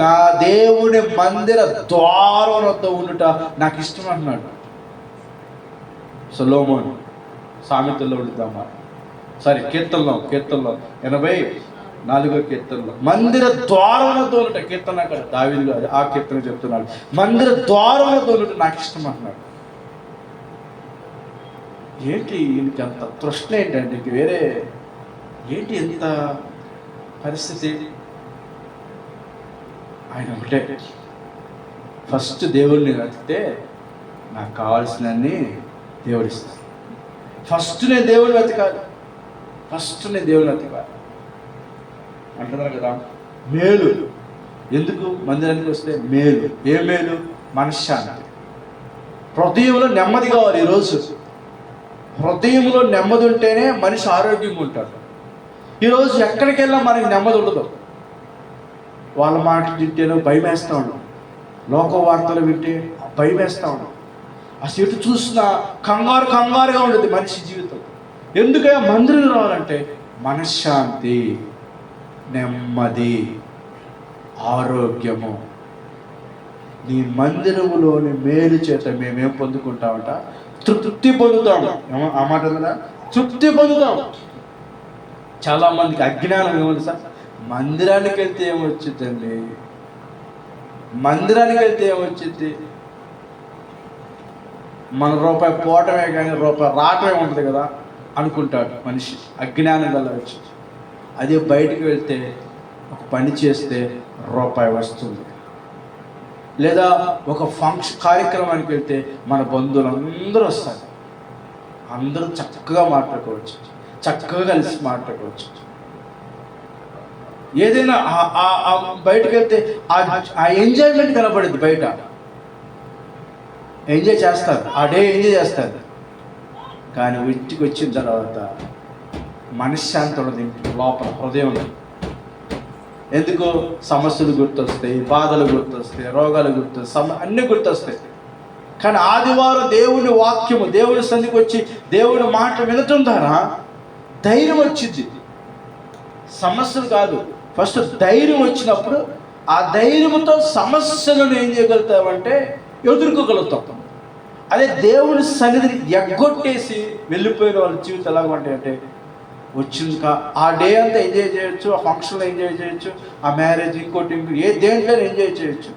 నా దేవుని మందిర ద్వారం వద్ద ఉండుట నాకు ఇష్టం అన్నాడు సొలొమోను. సామెతల్లో ఉండుతామా కీర్తనలో 84వ కీర్తనలో మందిర ద్వారంతో ఉండుట కీర్తన. అక్కడ దావీదు గారు ఆ కీర్తన చెప్తున్నాడు, మందిర ద్వారంతో ఉండుట నాకు ఇష్టం అన్నాడు. ఏంటి ఈయనకి అంత తృష్ణ ఏంటంటే వేరే ఏంటి ఎంత పరిస్థితి? ఆయన ఒకటే, ఫస్ట్ దేవుడిని వెతికితే నాకు కావాల్సినన్ని దేవుడిస్తాను. ఫస్ట్ నేను దేవుడిని వెతకాలి అంటున్నారు కదా. మేలు ఎందుకు? మందిరానికి వస్తే మేలు. ఏ మేలు? మనశ్శాంతి. హృదయంలో నెమ్మది కావాలి. ఈరోజు హృదయంలో నెమ్మది ఉంటేనే మనిషి ఆరోగ్యంగా ఉంటాడు. ఈరోజు ఎక్కడికి వెళ్ళినా మనకి నెమ్మది ఉండదు. వాళ్ళ మాటలు తింటేనో భయం వేస్తూ ఉన్నాం, లోక వార్తలు వింటే భయం వేస్తూ ఉన్నాం. అసలు ఎటు చూసినా కంగారుగా ఉండేది మనిషి జీవితం. ఎందుకంటే మందిరం రావాలంటే మనశ్శాంతి, నెమ్మది, ఆరోగ్యము. నీ మందిరములోని మేలు చేత మేమేం పొందుకుంటామంట? తృప్తి పొందుతాం. ఆ మాట కదా, తృప్తి పొందుతాం. చాలామందికి అజ్ఞానం ఏముంది సార్, మందిరానికి వెళ్తే ఏమొచ్చిందండి, మందిరానికి వెళ్తే ఏమొచ్చింది, మన రూపాయి పోవటమే కానీ రూపాయి రావటమే ఉంటుంది కదా అనుకుంటాడు మనిషి, అజ్ఞానం వల్ల వచ్చి. అదే బయటికి వెళ్తే ఒక పని చేస్తే రూపాయి వస్తుంది. లేదా ఒక కార్యక్రమానికి వెళ్తే మన బంధువులు అందరూ వస్తారు, అందరూ చక్కగా మాట్లాడుకోవచ్చు, చక్కగా కలిసి మాట్లాడుకోవచ్చు. ఏదైనా బయటకు వెళ్తే ఆ ఎంజాయ్మెంట్ కనపడుద్ది. బయట ఎంజాయ్ చేస్తారు, ఆ డే ఎంజాయ్ చేస్తారు. కానీ ఇంటికి వచ్చిన తర్వాత మనశ్శాంతి ఉండదు లోపల, హృదయంలో. ఎందుకు? సమస్యలు గుర్తొస్తాయి, బాధలు గుర్తొస్తాయి, రోగాలు గుర్తొస్తాయి, అన్నీ గుర్తొస్తాయి. కానీ ఆదివారం దేవుని వాక్యము, దేవుని సన్నిధికి వచ్చి దేవుని మాట వినటం ద్వారా ధైర్యం వచ్చింది. సమస్యలు కాదు, ఫస్ట్ ధైర్యం వచ్చినప్పుడు ఆ ధైర్యంతో సమస్యలను ఏం చేయగలుగుతామంటే ఎదుర్కోగలుగుతాం. అదే దేవుని సన్నిధిని ఎగ్గొట్టేసి వెళ్ళిపోయిన వాళ్ళ జీవితం ఎలాగంటే వచ్చింది ఆ డే అంతా ఎంజాయ్ చేయొచ్చు, ఆ ఫంక్షన్లో ఎంజాయ్ చేయొచ్చు, ఆ మ్యారేజ్ ఇంకోటి ఏ దేంట్లో ఎంజాయ్ చేయొచ్చు.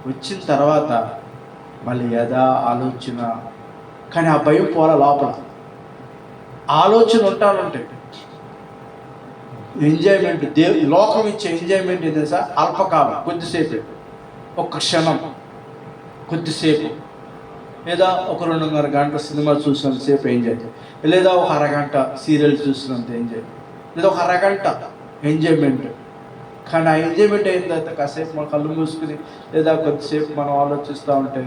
వచ్చిన తర్వాత మళ్ళీ ఆలోచన, కానీ ఆ భయం పోల లోపల. ఆలోచన ఉంటానంటే ఎంజాయ్మెంట్, లోకం ఇచ్చే ఎంజాయ్మెంట్ ఏంటంటే సార్ అల్పకాలం, కొద్దిసేపు, ఒక క్షణం, కొద్దిసేపు. లేదా ఒక 2.5 గంట సినిమా చూసినంతసేపు ఎంజాయ్, లేదా ఒక అరగంట సీరియల్ చూసినంత ఎంజాయ్, లేదా ఒక అరగంట ఎంజాయ్మెంట్. కానీ ఆ ఎంజాయ్మెంట్ అయిన తర్వాత కాసేపు మన కళ్ళు మూసుకుని లేదా కొద్దిసేపు మనం ఆలోచిస్తూ ఉంటే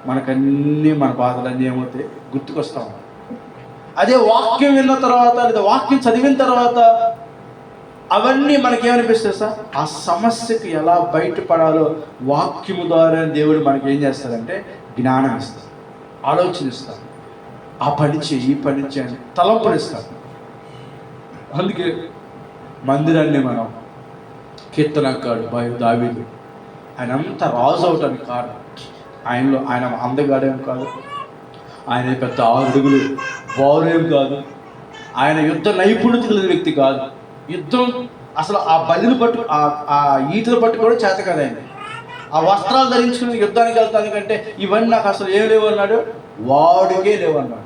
మనకన్నీ మన బాధలన్నీ ఏమవుతాయి గుర్తుకొస్తూ ఉంటాయి. అదే వాక్యం విన్న తర్వాత లేదా వాక్యం చదివిన తర్వాత అవన్నీ మనకేమనిపిస్తుంది సార్, ఆ సమస్యకి ఎలా బయటపడాలో వాక్యము ద్వారా దేవుడు మనకి ఏం చేస్తారంటే జ్ఞానం ఇస్తారు, ఆలోచన ఇస్తారు. ఆ పని చేయి, ఈ పని చేయండి, తలంపులు ఇస్తారు. అందుకే మందిరాన్ని మనం కీర్తనకాడు దావీదు, ఆయన అంత రాజు అవటానికి కారణం ఆయన అందగాడేం కాదు, ఆయన పెద్ద 6 అడుగులు వారేం కాదు, ఆయన యుద్ధ నైపుణ్యత కలిగిన వ్యక్తి కాదు. యుద్ధం అసలు ఆ బలిని ఆ ఈటలు పట్టుకోవడం చేత కదా ఆయన. ఆ వస్త్రాలు ధరించుకుని యుద్ధానికి వెళ్తానికంటే ఇవన్నీ నాకు అసలు ఏం లేవు అన్నాడు, వాడికే లేవు అన్నాడు.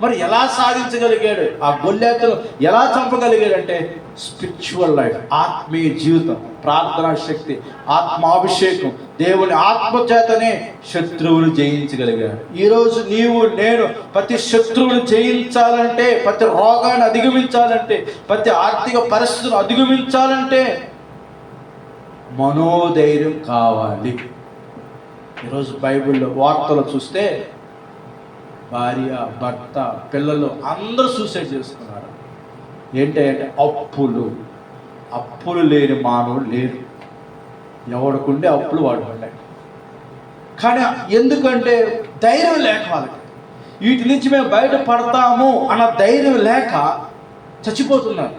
మరి ఎలా సాధించగలిగాడు, ఆ గొల్యాతను ఎలా చంపగలిగాడంటే స్పిరిచువల్ లైఫ్, ఆత్మీయ జీవితం, ప్రార్థనా శక్తి, ఆత్మాభిషేకం, దేవుని ఆత్మచేతనే శత్రువును జయించగలిగాడు. ఈరోజు నీవు నేను ప్రతి శత్రువును జయించాలంటే, ప్రతి రోగాన్ని అధిగమించాలంటే, ప్రతి ఆర్థిక పరిస్థితులను అధిగమించాలంటే మనోధైర్యం కావాలి. ఈరోజు బైబిల్లో వార్తలు చూస్తే భార్య, భర్త, పిల్లలు అందరూ సూసైడ్ చేసుకున్నారు. ఏంటంటే అప్పులు లేని మానవుడు లేరు. ఎవడుకుండే అప్పులు వాడు పడ్డాయి. కానీ ఎందుకంటే ధైర్యం లేక వాళ్ళకి, వీటి నుంచి మేము బయటపడతాము అన్న ధైర్యం లేక చచ్చిపోతున్నారు.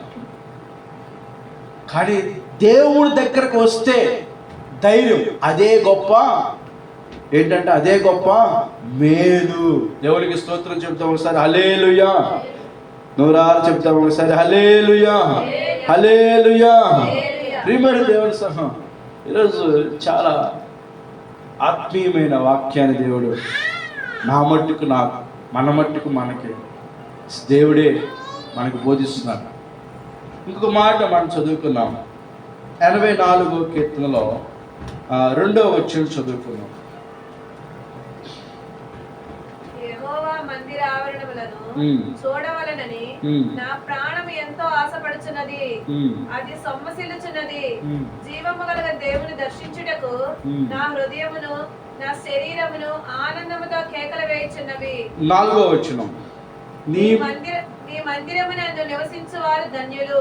కానీ దేవుడి దగ్గరకు వస్తే ధైర్యం, అదే గొప్ప ఏంటంటే అదే గొప్ప మేలు. దేవుడికి స్తోత్రం చెప్తాం ఒకసారి హల్లెలూయా, నూరాలు చెప్తాం ఒకసారి హల్లెలూయా, హల్లెలూయా. ప్రియమైన దేవుని సహం, ఈరోజు చాలా ఆత్మీయమైన వాక్యాన్ని దేవుడు నా మట్టుకు నాకు, మన మట్టుకు మనకి దేవుడే మనకు బోధిస్తున్నాడు. ఇంకొక మాట మనం చదువుకున్నాం, 84వ కీర్తనలో 2వ వచనం చదువుకున్నాం. యెహోవా మందిర ఆవరణములను చూడవలెనని నా ప్రాణం ఎంతో ఆశపడుచున్నది, అది సొమ్మసిల్లుచున్నది. జీవము గల దేవుని దర్శించుటకు నా హృదయమును నా శరీరమును ఆనందముతో కేకలు వేయుచున్నవి. 4వ వచనం, నీ మందిరమునందు నివసించు వారు ధన్యులు,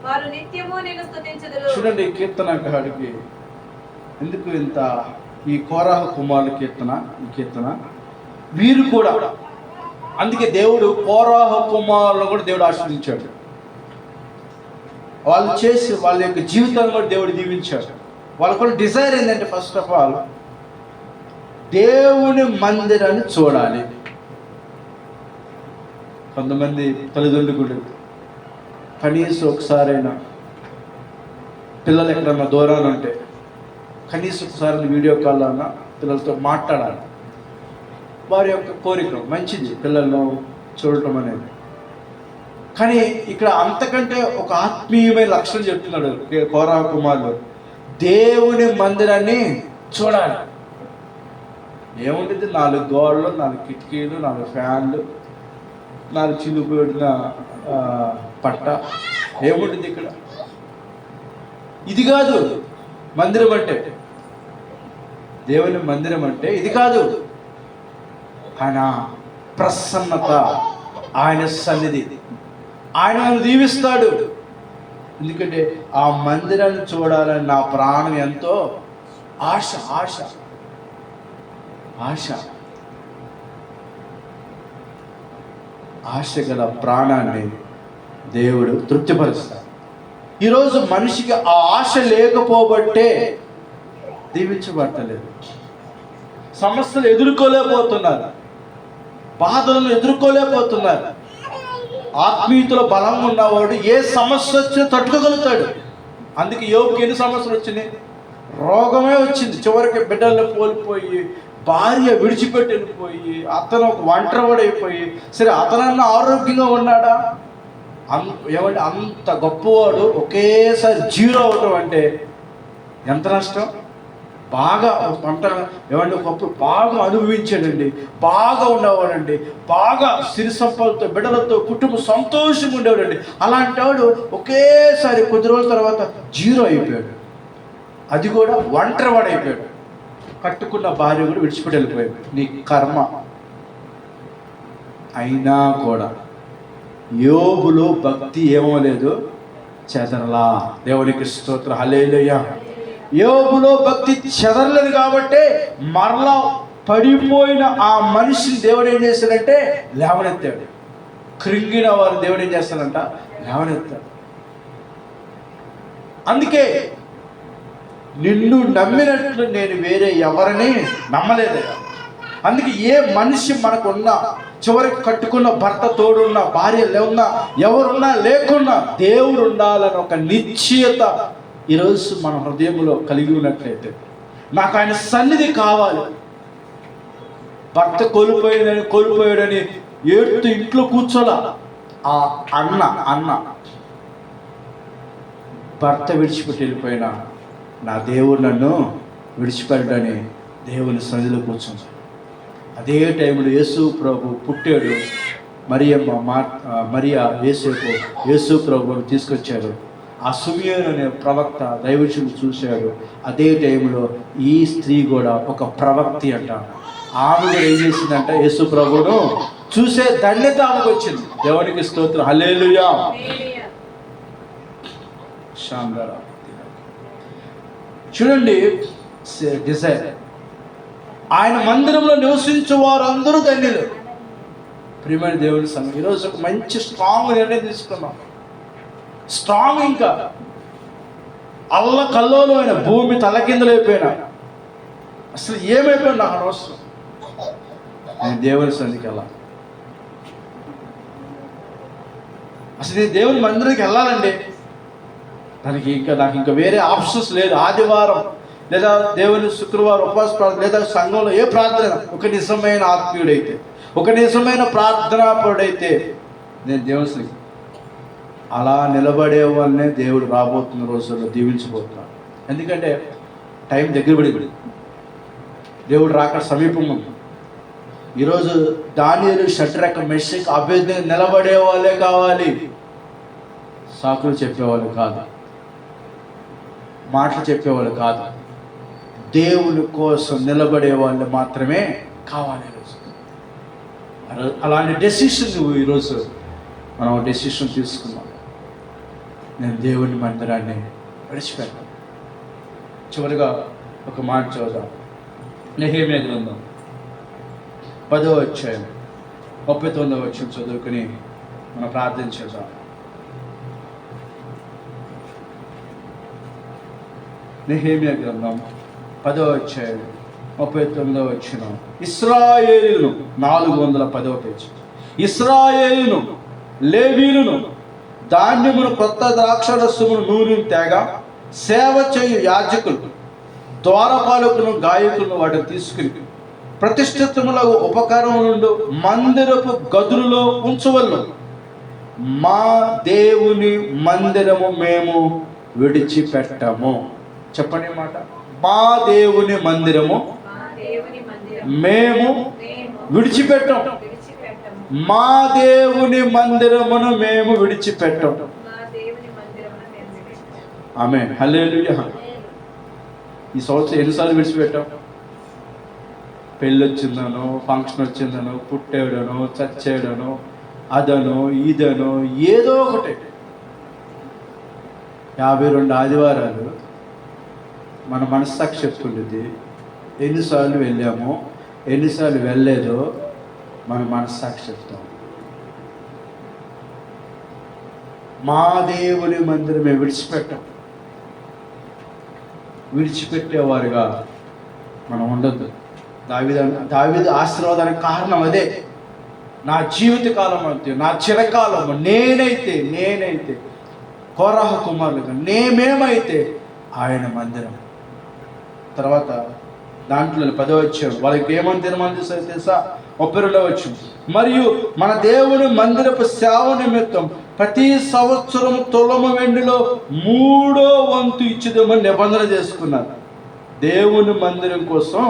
వారు నిత్యము నిన్ను స్తుతించుదురు. చూడండి, కీర్తనకారుడికి ఎందుకు ఇంత ఈ కోరాహ కుమారుల కీర్తన వీరు కూడా, అందుకే దేవుడు కోరాహ కుమారులను కూడా దేవుడు ఆశీర్వదించాడు. వాళ్ళు చేసి వాళ్ళ యొక్క జీవితాన్ని కూడా దేవుడు దీవించాడు. వాళ్ళకు కూడా డిజైర్ ఏంటంటే ఫస్ట్ ఆఫ్ ఆల్ దేవుని మందిరాన్ని చూడాలి. కొంతమంది తల్లిదండ్రులు కనీసం ఒకసారైనా పిల్లలు ఎక్కడన్నా దూరాన ఉంటే కనీసం ఒకసారి వీడియో కాల్ అన్నా పిల్లలతో మాట్లాడాలి. వారి యొక్క కోరిక మంచిది, పిల్లలను చూడటం అనేది. కానీ ఇక్కడ అంతకంటే ఒక ఆత్మీయమైన లక్షణం చెప్తున్నాడు కోరాహ కుమారులు, దేవుని మందిరాన్ని చూడాలి. ఏముంటుంది? 4 గోడలు, 4 కిటికీలు, 4 ఫ్యాన్లు, 4 చిలుగుబడిన పట్ట, ఏముంటుంది ఇక్కడ? ఇది కాదు మందిరం అంటే. దేవుని మందిరం అంటే ఇది కాదు. ఆయన ప్రసన్నత, ఆయన సన్నిధి, ఆయన దీవిస్తాడు. ఎందుకంటే ఆ మందిరాన్ని చూడాలని నా ప్రాణం ఎంతో ఆశ ఆశ ఆశ ఆశ గల ప్రాణాన్ని దేవుడు తృప్తిపరుస్తాడు. ఈరోజు మనిషికి ఆ ఆశ లేకపోబట్టే దీవించబడతలేదు. సమస్యలు ఎదుర్కోలేకపోతున్నారు, బాధలను ఎదుర్కోలేకపోతున్నారు. ఆత్మీయతలో బలం ఉన్నవాడు ఏ సమస్య వచ్చినా తట్టుకోగలుగుతాడు. అందుకే యోగుకి ఎన్ని సమస్యలు వచ్చినాయి? రోగమే వచ్చింది. చివరికి బిడ్డలను కోల్పోయి, భార్య విడిచిపెట్టి వెళ్ళిపోయి, అతను ఒక ఒంటరివాడైపోయి, సరే అతనన్నా ఆరోగ్యంగా ఉన్నాడా? ఏమంటే అంత గొప్పవాడు ఒకేసారి జీరో అవటం అంటే ఎంత నష్టం. బాగా పంట ఏమంటే ఒకప్పుడు బాగా అనుభవించాడండి, బాగా ఉండేవాడండి, బాగా సిరి సంపదలతో బిడ్డలతో కుటుంబం సంతోషంగా ఉండేవాడండి. అలాంటి వాడు ఒకేసారి కొద్ది రోజుల తర్వాత జీరో అయిపోయాడు. అది కూడా ఒంటరివాడు అయిపోయాడు. కట్టుకున్న భార్య కూడా విడిచిపెట్టి వెళ్ళిపోయాడు. నీ కర్మ. అయినా కూడా యోబులో భక్తి ఏమవలేదు, చెదరలా. దేవునికి స్తోత్రం, హల్లెలూయా. యోబులో భక్తి చెదరలేదు కాబట్టి మరలా పడిపోయిన ఆ మనిషిని దేవుడు ఏం చేస్తాడంటే లేవనెత్తాడు. కృంగిన వారు దేవుడు ఏం చేస్తాడంట, లేవనెత్తాడు. అందుకే నిన్ను నమ్మినట్లు నేను వేరే ఎవరిని నమ్మలేదయ్యా. అందుకే ఏ మనిషి మనకున్నా, చివరికి కట్టుకున్న భర్త తోడున్నా, భార్య లేవున్నా, ఎవరున్నా లేకున్నా దేవుడు ఉండాలని ఒక నిశ్చయత ఈరోజు మన హృదయంలో కలిగి ఉన్నట్లయితే, నాకు ఆయన సన్నిధి కావాలి. భర్త కోల్పోయాడని ఏడుతూ ఇంట్లో కూర్చోలా. ఆ అన్న భర్త విడిచిపెట్టి వెళ్ళిపోయినా నా దేవుడు నన్ను విడిచిపెట్టడని దేవుని సన్నిధిలో కూర్చుంది. అదే టైంలో యేసు ప్రభు పుట్టాడు. మరియా యేసు ప్రభువును తీసుకొచ్చారు. ఆ సుమియోను అనే ప్రవక్త దైవజనుడు చూశాడు. అదే టైంలో ఈ స్త్రీ కూడా ఒక ప్రవక్తి అంట. ఆమె కూడా ఏం చేసిందంట, యేసు ప్రభువును చూసే ధన్యత ఆమెకు వచ్చింది. దేవునికి స్తోత్రం, హల్లెలూయా. చూడండి, డిజైర్. ఆయన మందిరంలో నివసించే వారందరూ ధన్యులు. ప్రియమైన దేవుని సంఘం, ఈరోజు ఒక మంచి స్ట్రాంగ్ నిర్ణయం తీసుకున్నాం. స్ట్రాంగ్, ఇంకా అల్లకల్లోలమైన భూమి తలకిందులైపోయినా అసలు ఏమైపోయినా నాకు అనవసరం, నేను దేవుని సన్నిధికి వెళ్ళాలి. అసలు నేను దేవుని మందిరానికి వెళ్ళాలండి. నాకు ఇంకా వేరే ఆప్షన్స్ లేదు. ఆదివారం లేదా దేవుని శుక్రవారం ఉపవాస ప్రార్థన, లేదా సంఘంలో ఏ ప్రార్థన, ఒక నిజమైన ఆత్మీయుడైతే, ఒక నిజమైన ప్రార్థనాపరుడైతే నేను దేవుని అలా నిలబడే వాళ్ళనే దేవుడు రాబోతున్న రోజుల్లో దీవించబోతున్నాడు. ఎందుకంటే టైం దగ్గర పడింది, దేవుడు రాక సమీపం ఉంది. ఈరోజు దానియేలు, షడ్రక్, మెషక్, అబేద్నెగో నిలబడే వాళ్ళే కావాలి, సాకులు చెప్పేవాళ్ళు కాదు, మాటలు చెప్పేవాళ్ళు కాదు. దేవుని కోసం నిలబడే వాళ్ళు మాత్రమే కావాలి. ఈరోజు అలాంటి డెసిషన్ ఈరోజు మనం డెసిషన్ తీసుకున్నాం. నేను దేవుని మందిరాన్ని విడిచిపెట్టాను. చివరిగా ఒక మాట చూద్దాం. నెహెమ్యా గ్రంథం 10వ అధ్యాయం 39వ వచనం చదువుకుని మనం ప్రార్థన చేద్దాం. నెహెమ్యా గ్రంథం 10వ అధ్యాయం 39వ వచనం. ఇశ్రాయేలును 410వ పేజీ. ఇశ్రాయేలును లేవీయులను ధాన్యమును, క్రొత్త ద్రాక్షరసమును, నూనెను తేగా సేవ చేయు యాజకులు, ద్వారపాలకులను, గాయకులను వాటిని తీసుకుని ప్రతిష్ఠితములకు ఉపకారం నుండి మందిరపు గదులలో ఉంచవలను. మా దేవుని మందిరము మేము విడిచిపెట్టము. చెప్పండి మాట. మా దేవుని మందిరము మేము విడిచిపెట్టం. మా దేవుని మందిరమును మేము విడిచిపెట్టం. ఆమేన్. హల్లెలూయా. ఈ సంవత్సరం ఎన్నిసార్లు విడిచిపెట్టాం? పెళ్ళి వచ్చిందనో, ఫంక్షన్ వచ్చిందనో, పుట్టేడనో, చచ్చేడనో, అదనో ఇదనో ఏదో ఒకటి. 52 ఆదివారాలు మన మనస్సాక్షి చెప్తుండేది. ఎన్నిసార్లు వెళ్ళామో, ఎన్నిసార్లు వెళ్ళలేదో మన మనస్సాక్షి చెప్తాం. మా దేవుని మందిరం మేము విడిచిపెట్టాం. విడిచిపెట్టేవారుగా మనం ఉండద్దు. దావీదు ఆశీర్వాదానికి కారణం అదే. నా జీవిత కాలం అంతే, నా చిరకాలం నేనైతే కోరాహ కుమారులుగా మేమైతే ఆయన మందిరం. తర్వాత దాంట్లో 10వ అధ్యాయం వాళ్ళకి ఏ మందిరం అందిస్తారు తెలుసా? 32వ వచనం. మరియు మన దేవుని మందిరపు సేవ నిమిత్తం ప్రతి సంవత్సరం తులము వెండిలో 3వ వంతు ఇచ్చేదేమని నిబంధన చేసుకున్నారు. దేవుని మందిరం కోసం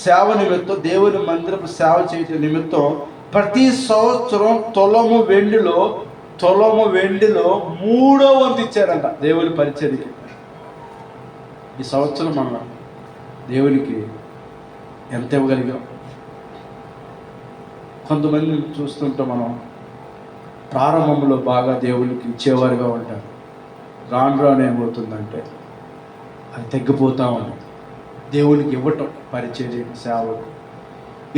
సేవ నిమిత్తం, దేవుని మందిరపు సేవ చేయటం నిమిత్తం ప్రతి సంవత్సరం తులము వెండిలో 3వ వంతు ఇచ్చారంట దేవుని పరిచర్యకి. ఈ సంవత్సరం మనం దేవునికి ఎంత ఇవ్వగలిగాం? కొంతమంది చూస్తుంటే మనం ప్రారంభంలో బాగా దేవునికి ఇచ్చేవారుగా ఉంటారు. రాను ఏమవుతుందంటే అది తగ్గిపోతూ ఉంటుంది. దేవునికి ఇవ్వటం పరిచర్య సేవకు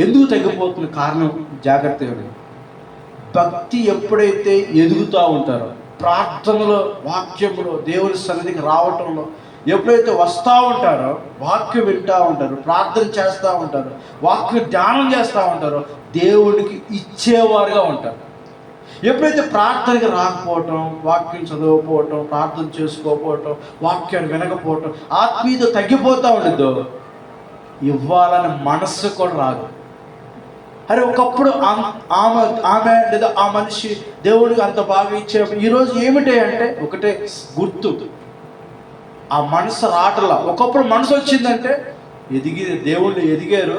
ఎందుకు తగ్గిపోతున్న కారణం జాగ్రత్తగా. భక్తి ఎప్పుడైతే ఎదుగుతూ ఉంటారో, ప్రార్థనలో, వాక్యంలో, దేవుని సన్నిధికి రావటంలో ఎప్పుడైతే వస్తూ ఉంటారో, వాక్యం వింటూ ఉంటారో, ప్రార్థన చేస్తూ ఉంటారో, వాక్యం ధ్యానం చేస్తూ ఉంటారో, దేవుడికి ఇచ్చేవారుగా ఉంటారు. ఎప్పుడైతే ప్రార్థనకి రాకపోవటం, వాక్యం చదవకపోవటం, ప్రార్థన చేసుకోకపోవటం, వాక్యాన్ని వినకపోవటం, ఆత్మీయత తగ్గిపోతూ ఉండదో ఇవ్వాలని మనస్సు కూడా రాదు. అరే ఒకప్పుడు ఆమె లేదా ఆ మనిషి దేవుడికి అంత బాగా ఇచ్చే, ఈరోజు ఏమిటి అంటే ఒకటే గుర్తు, ఆ మనసు రాటలా. ఒకప్పుడు మనసు వచ్చిందంటే దేవుళ్ళు ఎదిగారు,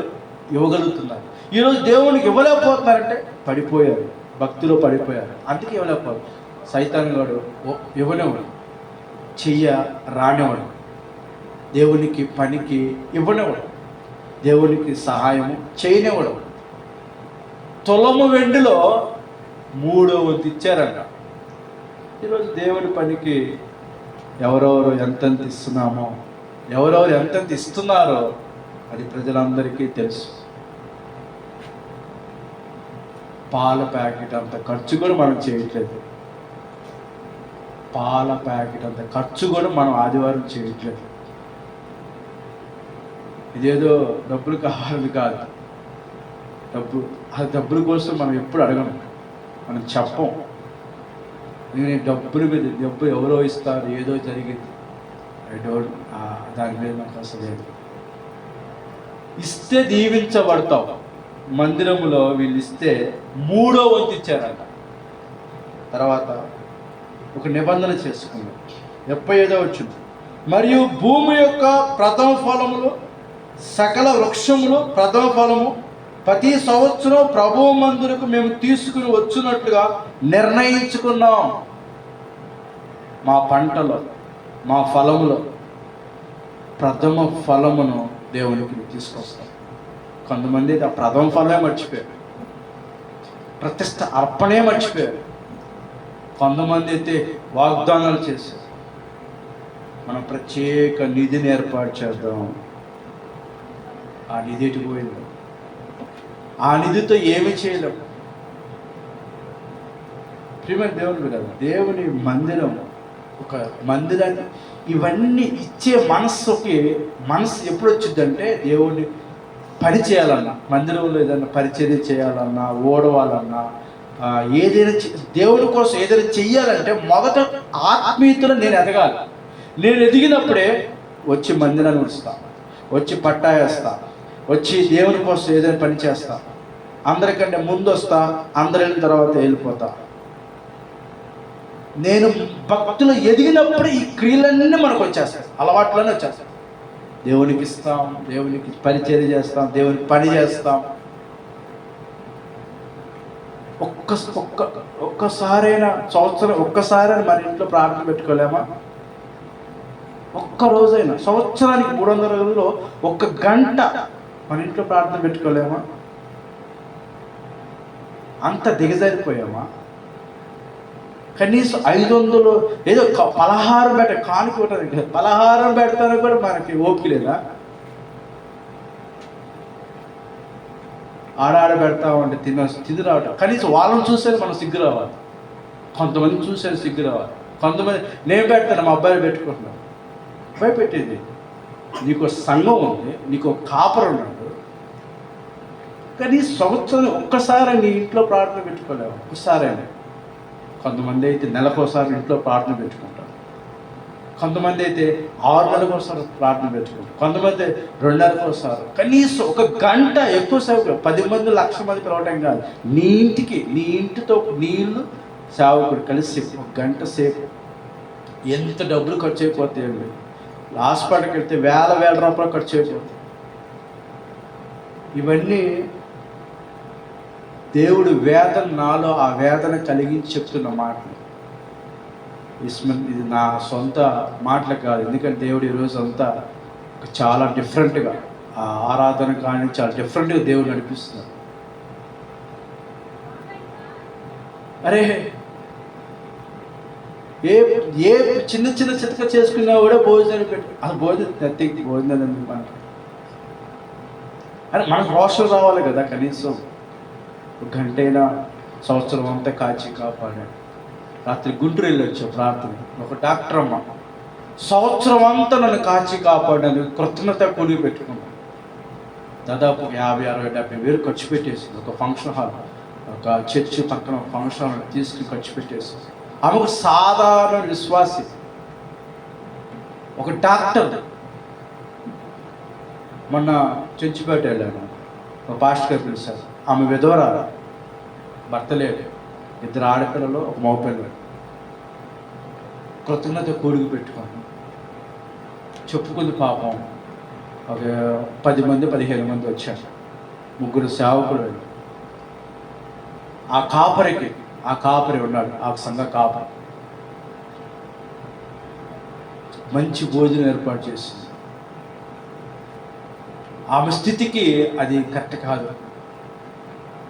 ఇవ్వగలుగుతున్నారు. ఈరోజు దేవునికి ఇవ్వలేకపోతున్నారంటే పడిపోయారు, భక్తిలో పడిపోయారు. అందుకే ఇవ్వలేకపోయారు. సైతాన్ గాడు ఇవ్వనివాడు, రానివాడు, దేవునికి పనికి ఇవ్వనివాడు, దేవునికి సహాయము చేయనివాడు. తులము వెండిలో 3వ వంతు ఇచ్చారంట. ఈరోజు దేవుని పనికి ఎవరెవరు ఎంతెంత ఇస్తున్నామో, ఎవరెవరు ఎంతెంత ఇస్తున్నారో అది ప్రజలందరికీ తెలుసు. పాల ప్యాకెట్ అంత ఖర్చు కూడా మనం చేయట్లేదు. పాల ప్యాకెట్ అంత ఖర్చు కూడా మనం ఆదివారం చేయట్లేదు. ఇదేదో డబ్బులు కావాలని కాదు. డబ్బుల కోసం మనం ఎప్పుడు అడగము, మనం చెప్పం. నేను డబ్బుల మీద, డబ్బు ఎవరో ఇస్తారు, ఏదో జరిగింది, దాని మీద నాకు అసలు లేదు. ఇస్తే దీవించబడతావు. మందిరంలో వీళ్ళు ఇస్తే 3వ వంతు ఇచ్చారంట. తర్వాత ఒక నిబంధన చేసుకున్నాం. 75వ వచ్చింది. మరియు భూమి యొక్క ప్రథమ ఫలములు, సకల వృక్షములు ప్రథమ ఫలము ప్రతి సంవత్సరం ప్రభువు మందిరకు మేము తీసుకుని వచ్చినట్లుగా నిర్ణయించుకున్నాం. మా పంటలో, మా ఫలములో ప్రథమ ఫలమును దేవునికి తీసుకొస్తాం. కొంతమంది ఆ ప్రథమ ఫలమే మర్చిపోయారు, ప్రతిష్ట అర్పణే మర్చిపోయారు. కొంతమంది అయితే వాగ్దానాలు చేశారు. మనం ప్రత్యేక నిధిని ఏర్పాటు చేద్దాం, ఆ నిధి ఎటుపోయింది? ఆ నిధితో ఏమి చేయలేం. ప్రియమైన దేవుని కదా, దేవుని మందిరం, ఒక మందిరాన్ని ఇవన్నీ ఇచ్చే మనసు ఎప్పుడు వచ్చిందంటే దేవుని పని చేయాలన్నా, మందిరంలో ఏదైనా పరిచర్య చేయాలన్నా, ఓడవాలన్నా, ఏదైనా దేవుని కోసం ఏదైనా చెయ్యాలంటే మొదట ఆత్మీయతలో నేను ఎదగాలి. నేను ఎదిగినప్పుడే వచ్చి మందిరాన్ని ఉడుస్తా, వచ్చి పట్టా వేస్తా, వచ్చి దేవుని కోసం ఏదైనా పని చేస్తా. అందరికంటే ముందు వస్తా, అందరు వెళ్ళిన తర్వాత వెళ్ళిపోతా. నేను భక్తులు ఎదిగినప్పుడు ఈ క్రియలన్నీ మనకు వచ్చేస్తాయి, అలవాట్లోనే వచ్చేస్తాయి. దేవునికి ఇస్తాం, దేవునికి పరిచర్య చేస్తాం, దేవునికి పని చేస్తాం. ఒక్కసారైనా సంవత్సరం ఒక్కసారైనా మన ఇంట్లో ప్రార్థన పెట్టుకోలేమా? ఒక్క రోజైనా సంవత్సరానికి 300 రోజుల్లో 1 గంట మన ఇంట్లో ప్రార్థన పెట్టుకోలేమా? అంత దిగజారిపోయామా? కనీసం 500 ఏదో పలహారం కానుక పెట్టడానికి, పలహారం పెడతానికి కూడా మనకి ఓపిక లేదా? ఆడాడ పెడతామంటే తిని రావటం, కనీసం వాళ్ళని చూసేది మనం సిగ్గు రావాలి. కొంతమంది చూసేది సిగ్గు రావాలి. కొంతమంది నేను పెడతాను, మా అబ్బాయిలు పెట్టుకుంటున్నాను. అబ్బాయి పెట్టేది, నీకు సంఘం ఉంది, నీకు కాపరు ఉన్నాడు, కానీ సంవత్సరం ఒక్కసారి నీ ఇంట్లో ప్రార్థన పెట్టుకోలేవు. ఒక్కసారైనా. కొంతమంది అయితే నెలకోసారి ఇంట్లో ప్రార్థన పెట్టుకుంటారు, కొంతమంది అయితే 6 నెలలకోసారి ప్రార్థన పెట్టుకుంటారు, కొంతమంది 2 నెలలకోసారి. కనీసం 1 గంట ఎక్కువసేపు, 10 మంది 1,00,000 మంది పిలవటం కాదు, నీ ఇంటితో నీళ్ళు సేవకుడు కలిసి 1 గంట సేపు. ఎంత డబ్బులు ఖర్చు అయిపోతాయండి. హాస్పిటల్కి వెళ్తే వేల రూపాయలు ఖర్చు అయిపోతాయి. ఇవన్నీ దేవుడు వేదన, నాలో ఆ వేదన కలిగించి చెప్తున్న మాటలు. ఇది నా సొంత మాటలు కాదు, ఎందుకంటే దేవుడు ఈరోజు అంతా చాలా డిఫరెంట్గా, ఆ ఆరాధన కానీ చాలా డిఫరెంట్గా దేవుడు నడిపిస్తున్నారు. అరే ఏ చిన్న చితక చేసుకున్నా కూడా భోజనాలు పెట్టి, అసలు భోజనాలు ఎందుకు మనకి? అరే మనకు రోషం రావాలి కదా, కనీసం 1 గంటైనా సంవత్సరం అంతా కాచి కాపాడాడు. రాత్రి గుంటూరు వెళ్ళొచ్చు ప్రార్థన. ఒక డాక్టర్ అమ్మ సంవత్సరం అంతా నన్ను కాచి కాపాడాను, కృతజ్ఞత కూలి పెట్టుకున్నాను. దాదాపు 50, 60, 70 వేలు ఖర్చు పెట్టేసింది. ఒక ఫంక్షన్ హాల్, ఒక చర్చి పక్కన ఫంక్షన్ హాల్ తీసుకుని ఖర్చు పెట్టేసింది. ఆమెకు సాధారణ విశ్వాసి, ఒక డాక్టర్. మొన్న చర్చిపేట వెళ్ళాను, ఒక పాస్టర్ గారు పిలిచారు. ఆమె విధవరాలు, భర్త లేడు, 2 ఆడపిల్లలు, 1 మగపిల్లలు. కృతజ్ఞత కూడికి పెట్టుకుని చెప్పుకుంది. పాపం ఒక 10 మంది 15 మంది వచ్చారు, 3 సేవకులు. ఆ కాపరి ఉన్నాడు, ఆ సంఘ కాపరి. మంచి భోజనం ఏర్పాటు చేసింది. ఆమె స్థితికి అది కరెక్ట్ కాదు,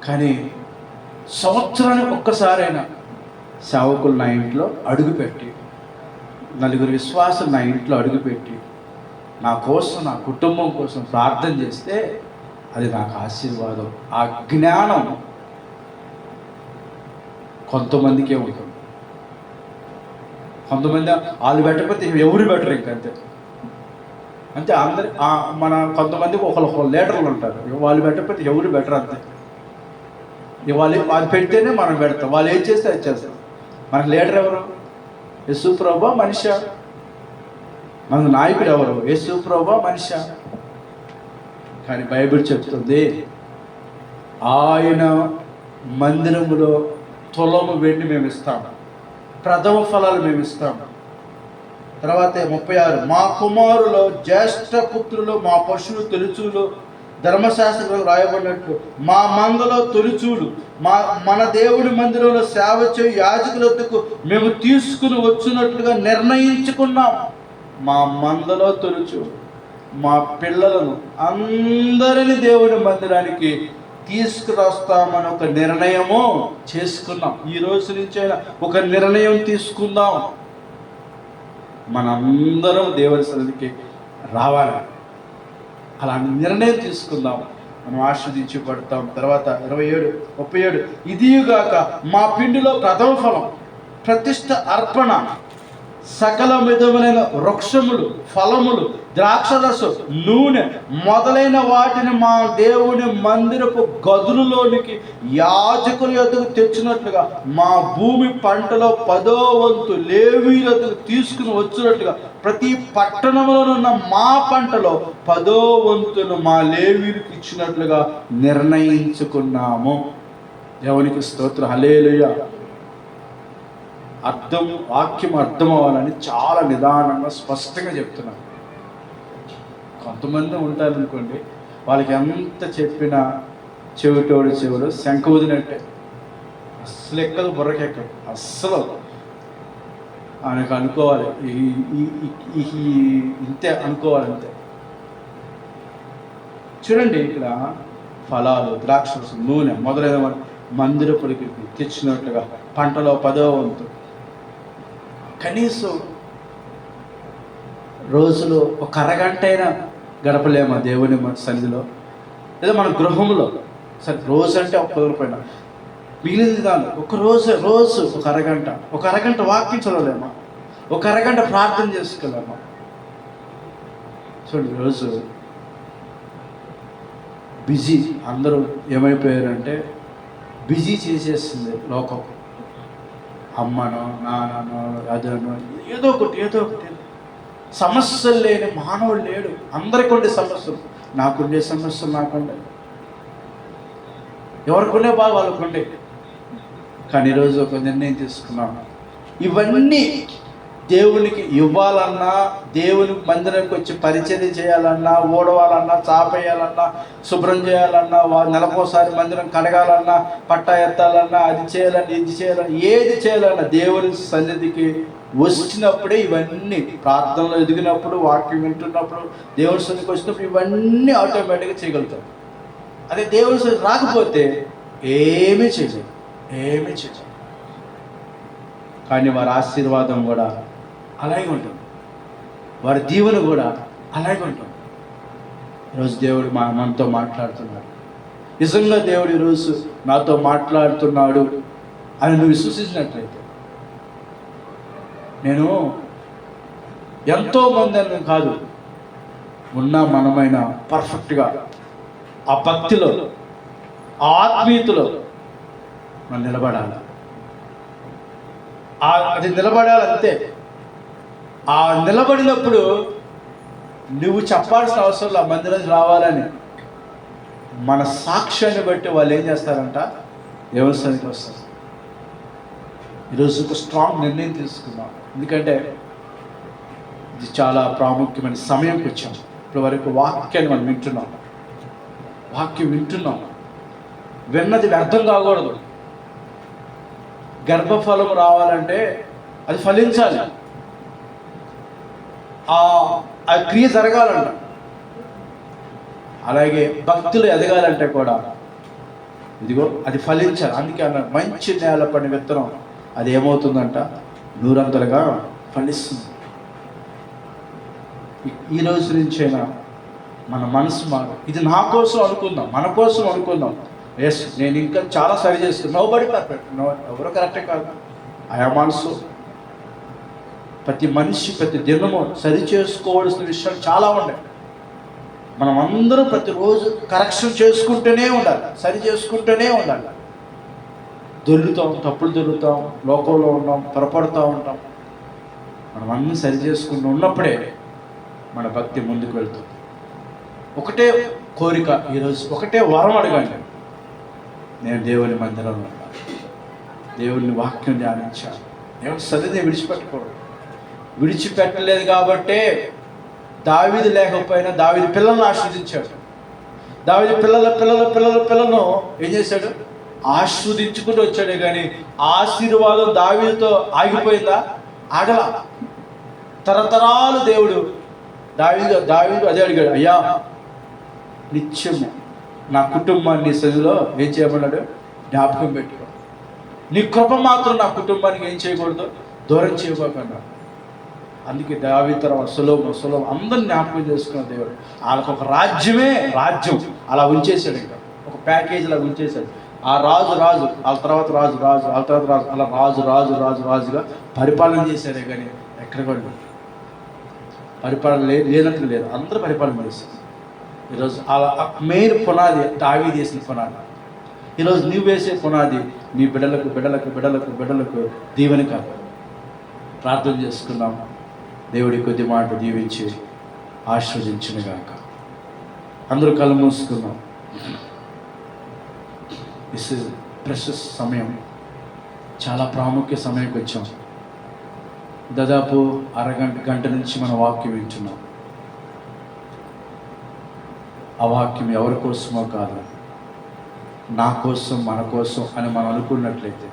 కానీ సంవత్సరానికి ఒక్కసారైనా సేవకులు నా ఇంట్లో అడుగుపెట్టి, 4 విశ్వాసులు నా ఇంట్లో అడుగుపెట్టి, నా కోసం, నా కుటుంబం కోసం ప్రార్థన చేస్తే అది నాకు ఆశీర్వాదం. ఆ జ్ఞానం కొంతమందికే ఉంటుంది. కొంతమంది వాళ్ళు పెట్టకపోతే ఎవరు బెటర్ ఇంకంతే. అంతే అందరి మన కొంతమందికి ఒకళ్ళు లీడర్లు ఉంటారు, వాళ్ళు పెట్టకపోతే ఎవరు బెటర్ అంతే. వాళ్ళు పెడితేనే మనం పెడతాం, వాళ్ళు ఏం చేస్తే అది చేస్తాం. మనకు లీడర్ ఎవరు? యేసు ప్రభువా మనిషి? మనకు నాయకుడు ఎవరు? యేసు ప్రభువా మనిషి? కానీ బైబిల్ చెప్తుంది, ఆయన మందిరములో తులము వెండి మేము ఇస్తాము, ప్రథమ ఫలాలు మేము ఇస్తాము. తర్వాత 36, మా కుమారులు జ్యేష్ఠ పుత్రులు, మా పశువులు తొలిచూలు, ధర్మశాస్త్రంలో రాయబడినట్లు మా మందలో తొలిచూలు, మన దేవుడి మందిరంలో సేవ చేయు యాజకుల వద్దకు మేము తీసుకుని వచ్చినట్లుగా నిర్ణయించుకున్నాం. మా మందలో తొలిచూలు, మా పిల్లలను అందరిని దేవుడి మందిరానికి తీసుకురాస్తామని ఒక నిర్ణయము చేసుకున్నాం. ఈ రోజు నుంచైనా ఒక నిర్ణయం తీసుకుందాం, మనందరం దేవుని సన్నిధికి రావాలి. అలా నిర్ణయం తీసుకుందాం, మనం ఆశీర్వదించబడతాం. తర్వాత 37 ఇదియుగాక మా పిండిలో ప్రథమ ఫలం, ప్రతిష్ఠ అర్పణ, సకల విధములైన వృక్షములు, ఫలములు, ద్రాక్షరసం, నూనె మొదలైన వాటిని మా దేవుని మందిరపు గదులలోనికి యాజకుల యొద్దకు తెచ్చినట్లుగా మా భూమి పంటలో 10వ వంతు లేవీయుల యొద్దకు తీసుకుని వచ్చినట్లుగా ప్రతి పట్టణంలోనున్న మా పంటలో 10వ వంతును మా లేవీయులకు ఇచ్చినట్లుగా నిర్ణయించుకున్నాము. దేవునికి స్తోత్రం, హల్లెలూయా. వాక్యం అర్థం అవ్వాలని చాలా నిదానంగా స్పష్టంగా చెప్తున్నాను. కొంతమంది ఉంటారు అనుకోండి, వాళ్ళకి ఎంత చెప్పినా చెవిటోడు శంఖ ఊదినట్టే, అస్సలు ఎక్కదు, బుర్రకెక్కదు, అస్సలు. ఆయనకు అనుకోవాలి ఇంతే అనుకోవాలి, అంతే. చూడండి, ఇక్కడ ఫలాలు, ద్రాక్షరసం, నూనె మొదలైన మందిరపుడికి తెచ్చినట్లుగా పంటలో 10వ వంతు. కనీసం రోజులో ఒక అరగంట అయినా గడపలేమా దేవుని సన్నిధిలో, లేదా మన గృహంలో? సరే, రోజు అంటే ఒక కుదరపోయినా మిగిలింది కాదు, రోజు ఒక అరగంట వాక్యం చదవలేమా? ఒక అరగంట ప్రార్థన చేసుకోలేమా? చూడండి, రోజు బిజీ. అందరూ ఏమైపోయారంటే బిజీ చేసేస్తుంది లోకం. అమ్మనో నాన్ననో అదనో ఏదో ఒకటి. సమస్యలు లేని మానవుడు లేడు. అందరికి ఉండే సమస్యలు, నాకుండే సమస్యలు నాకుండే, ఎవరికుండే బాగా వాళ్ళకుండే. కానీ ఈరోజు ఒక నిర్ణయం తీసుకున్నాం, ఇవన్నీ దేవునికి ఇవ్వాలన్నా, దేవుని మందిరానికి వచ్చి పరిచర్య చేయాలన్నా, ఓడవాలన్నా, చాపేయాలన్నా, శుభ్రం చేయాలన్నా, నెలకోసారి మందిరం కడగాలన్నా, పట్టా ఎత్తాలన్నా, అది చేయాలన్నా, ఇది చేయాలన్నా, ఏది చేయాలన్నా దేవుని సన్నిధికి వచ్చినప్పుడే ఇవన్నీ, ప్రార్థనలో ఎదిగినప్పుడు, వాక్యం వింటున్నప్పుడు, దేవుని సన్నిధికి వచ్చినప్పుడు ఇవన్నీ ఆటోమేటిక్గా చేయగలుగుతాం. అదే దేవుని సన్నిధి రాకపోతే ఏమీ చేయలేదు. కానీ వారి ఆశీర్వాదం కూడా అలాగే ఉంటుంది, వారి దీవెన కూడా అలాగే ఉంటుంది. ఈరోజు దేవుడు మనతో మాట్లాడుతున్నాడు. నిజంగా దేవుడు ఈరోజు నాతో మాట్లాడుతున్నాడు అని నువ్వు విశ్వసించినట్లయితే, నేను ఎంతోమంది అని కాదు, ఉన్న మనమైన పర్ఫెక్ట్గా ఆ భక్తిలో, ఆ ఆత్మీయతలో మనం నిలబడాలి. అది నిలబడాలంతే. ఆ నిలబడినప్పుడు నువ్వు చెప్పాల్సిన అవసరం ఆ మందిరం రావాలని, మన సాక్ష్యాన్ని బట్టి వాళ్ళు ఏం చేస్తారంట, వ్యవసాయానికి వస్తారు. ఈరోజు ఒక స్ట్రాంగ్ నిర్ణయం తీసుకున్నాం, ఎందుకంటే ఇది చాలా ప్రాముఖ్యమైన సమయంకి వచ్చాం. ఇప్పటి వరకు వాక్యాన్ని మనం వింటున్నాం. విన్నది వ్యర్థం కాకూడదు. గర్భఫలం రావాలంటే అది ఫలించాలి, ఆ క్రియ జరగాలంట. అలాగే భక్తులు ఎదగాలంటే కూడా ఇదిగో అది ఫలించాలి. అందుకే అన్న మంచి నేల పడిన విత్తనం అది ఏమవుతుందంట, 100 ఫలిస్తుంది. ఈ రోజు నుంచైనా మన మనసు ఇది నా కోసం అనుకుందాం, మన కోసం అనుకుందాం. ఎస్, నేను ఇంకా చాలా సరి చేస్తున్నాను. నోబడి పర్ఫెక్ట్, ఎవరు కరెక్టే కాదు. ఆయా మనసు ప్రతి మనిషి ప్రతి దినము సరి చేసుకోవాల్సిన విషయాలు చాలా ఉన్నాయి. మనం అందరూ ప్రతిరోజు కరెక్షన్ చేసుకుంటూనే ఉండాలి, సరి చేసుకుంటూనే ఉండాలి. తప్పులు దొరుకుతాం, లోకంలో ఉన్నాం, పొరపడుతూ ఉంటాం. మనం అన్నీ సరి చేసుకుంటూ ఉన్నప్పుడే మన భక్తి ముందుకు వెళ్తుంది. ఒకటే కోరిక ఈరోజు, ఒకటే వరం అడగండి, నేను దేవుని మందిరంలో ఉన్నాను, దేవుని వాక్యం ధ్యానించాను, దేవుని సన్నిధిని విడిచిపెట్టలేదు కాబట్టే దావీదు లేకపోయినా దావీదు పిల్లలను ఆస్వాదించాడు. దావీదు పిల్లలను ఏం చేశాడు, ఆస్వాదించుకుంటూ వచ్చాడే. కానీ ఆశీర్వాదం దావీదుతో ఆగిపోయిందా? ఆగలా. తరతరాలు దేవుడు దావీదు అదే అడిగాడు, అయ్యా నిత్యము నా కుటుంబాన్ని నీ సన్నిధిలో ఏం చేయమన్నాడు, జ్ఞాపకం పెట్టుకో. నీ కృప మాత్రం నా కుటుంబానికి ఏం చేయకూడదు, దూరం చేయబోకుండా. అందుకే దావీదు తర్వాత సొలొమోను అందరిని జ్ఞాపకం చేసుకున్న దేవుడు. వాళ్ళకు ఒక రాజ్యం అలా ఉంచేశాడు. ఇంకా ఒక ప్యాకేజ్ అలా ఉంచేశాడు. ఆ రాజు వాళ్ళ తర్వాత రాజు వాళ్ళ తర్వాత రాజు అలా రాజుగా పరిపాలన చేశారే కానీ ఎక్కడ కూడా పరిపాలన లేనట్లు లేదు. అందరూ పరిపాలన చేశారు. ఈరోజు అలా మెయిన్ పునాది దావీదు వేసిన పునాది. ఈరోజు నువ్వు వేసే పునాది నీ బిడ్డలకు దీవెన కాదు. ప్రార్థన చేసుకున్నాం. దేవుడి కొద్ది మాట దీవించి ఆశీర్వదించునుగాక. అందరూ కళ్ళు మూసుకున్నాం. దిస్ ఇస్ ప్రెషస్ సమయం, చాలా ప్రాముఖ్య సమయంకి వచ్చాం. దాదాపు గంట నుంచి మన వాక్యం వింటున్నాం. ఆ వాక్యం ఎవరి కోసమో కాదు, నా కోసం మన కోసం అని మనం అనుకున్నట్లయితే,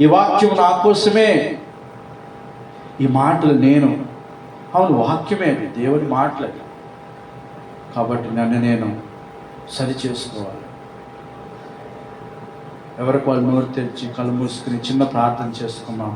ఈ వాక్యం నా కోసమే, ఈ మాటలు అవును వాక్యమే, దేవుని మాటలే. కాబట్టి నన్ను నేను సరి చేసుకోవాలి. ఎవరికి వాళ్ళు నోరు తెరిచి కళ్ళు మూసుకుని చిన్న ప్రార్థన చేసుకున్నాం.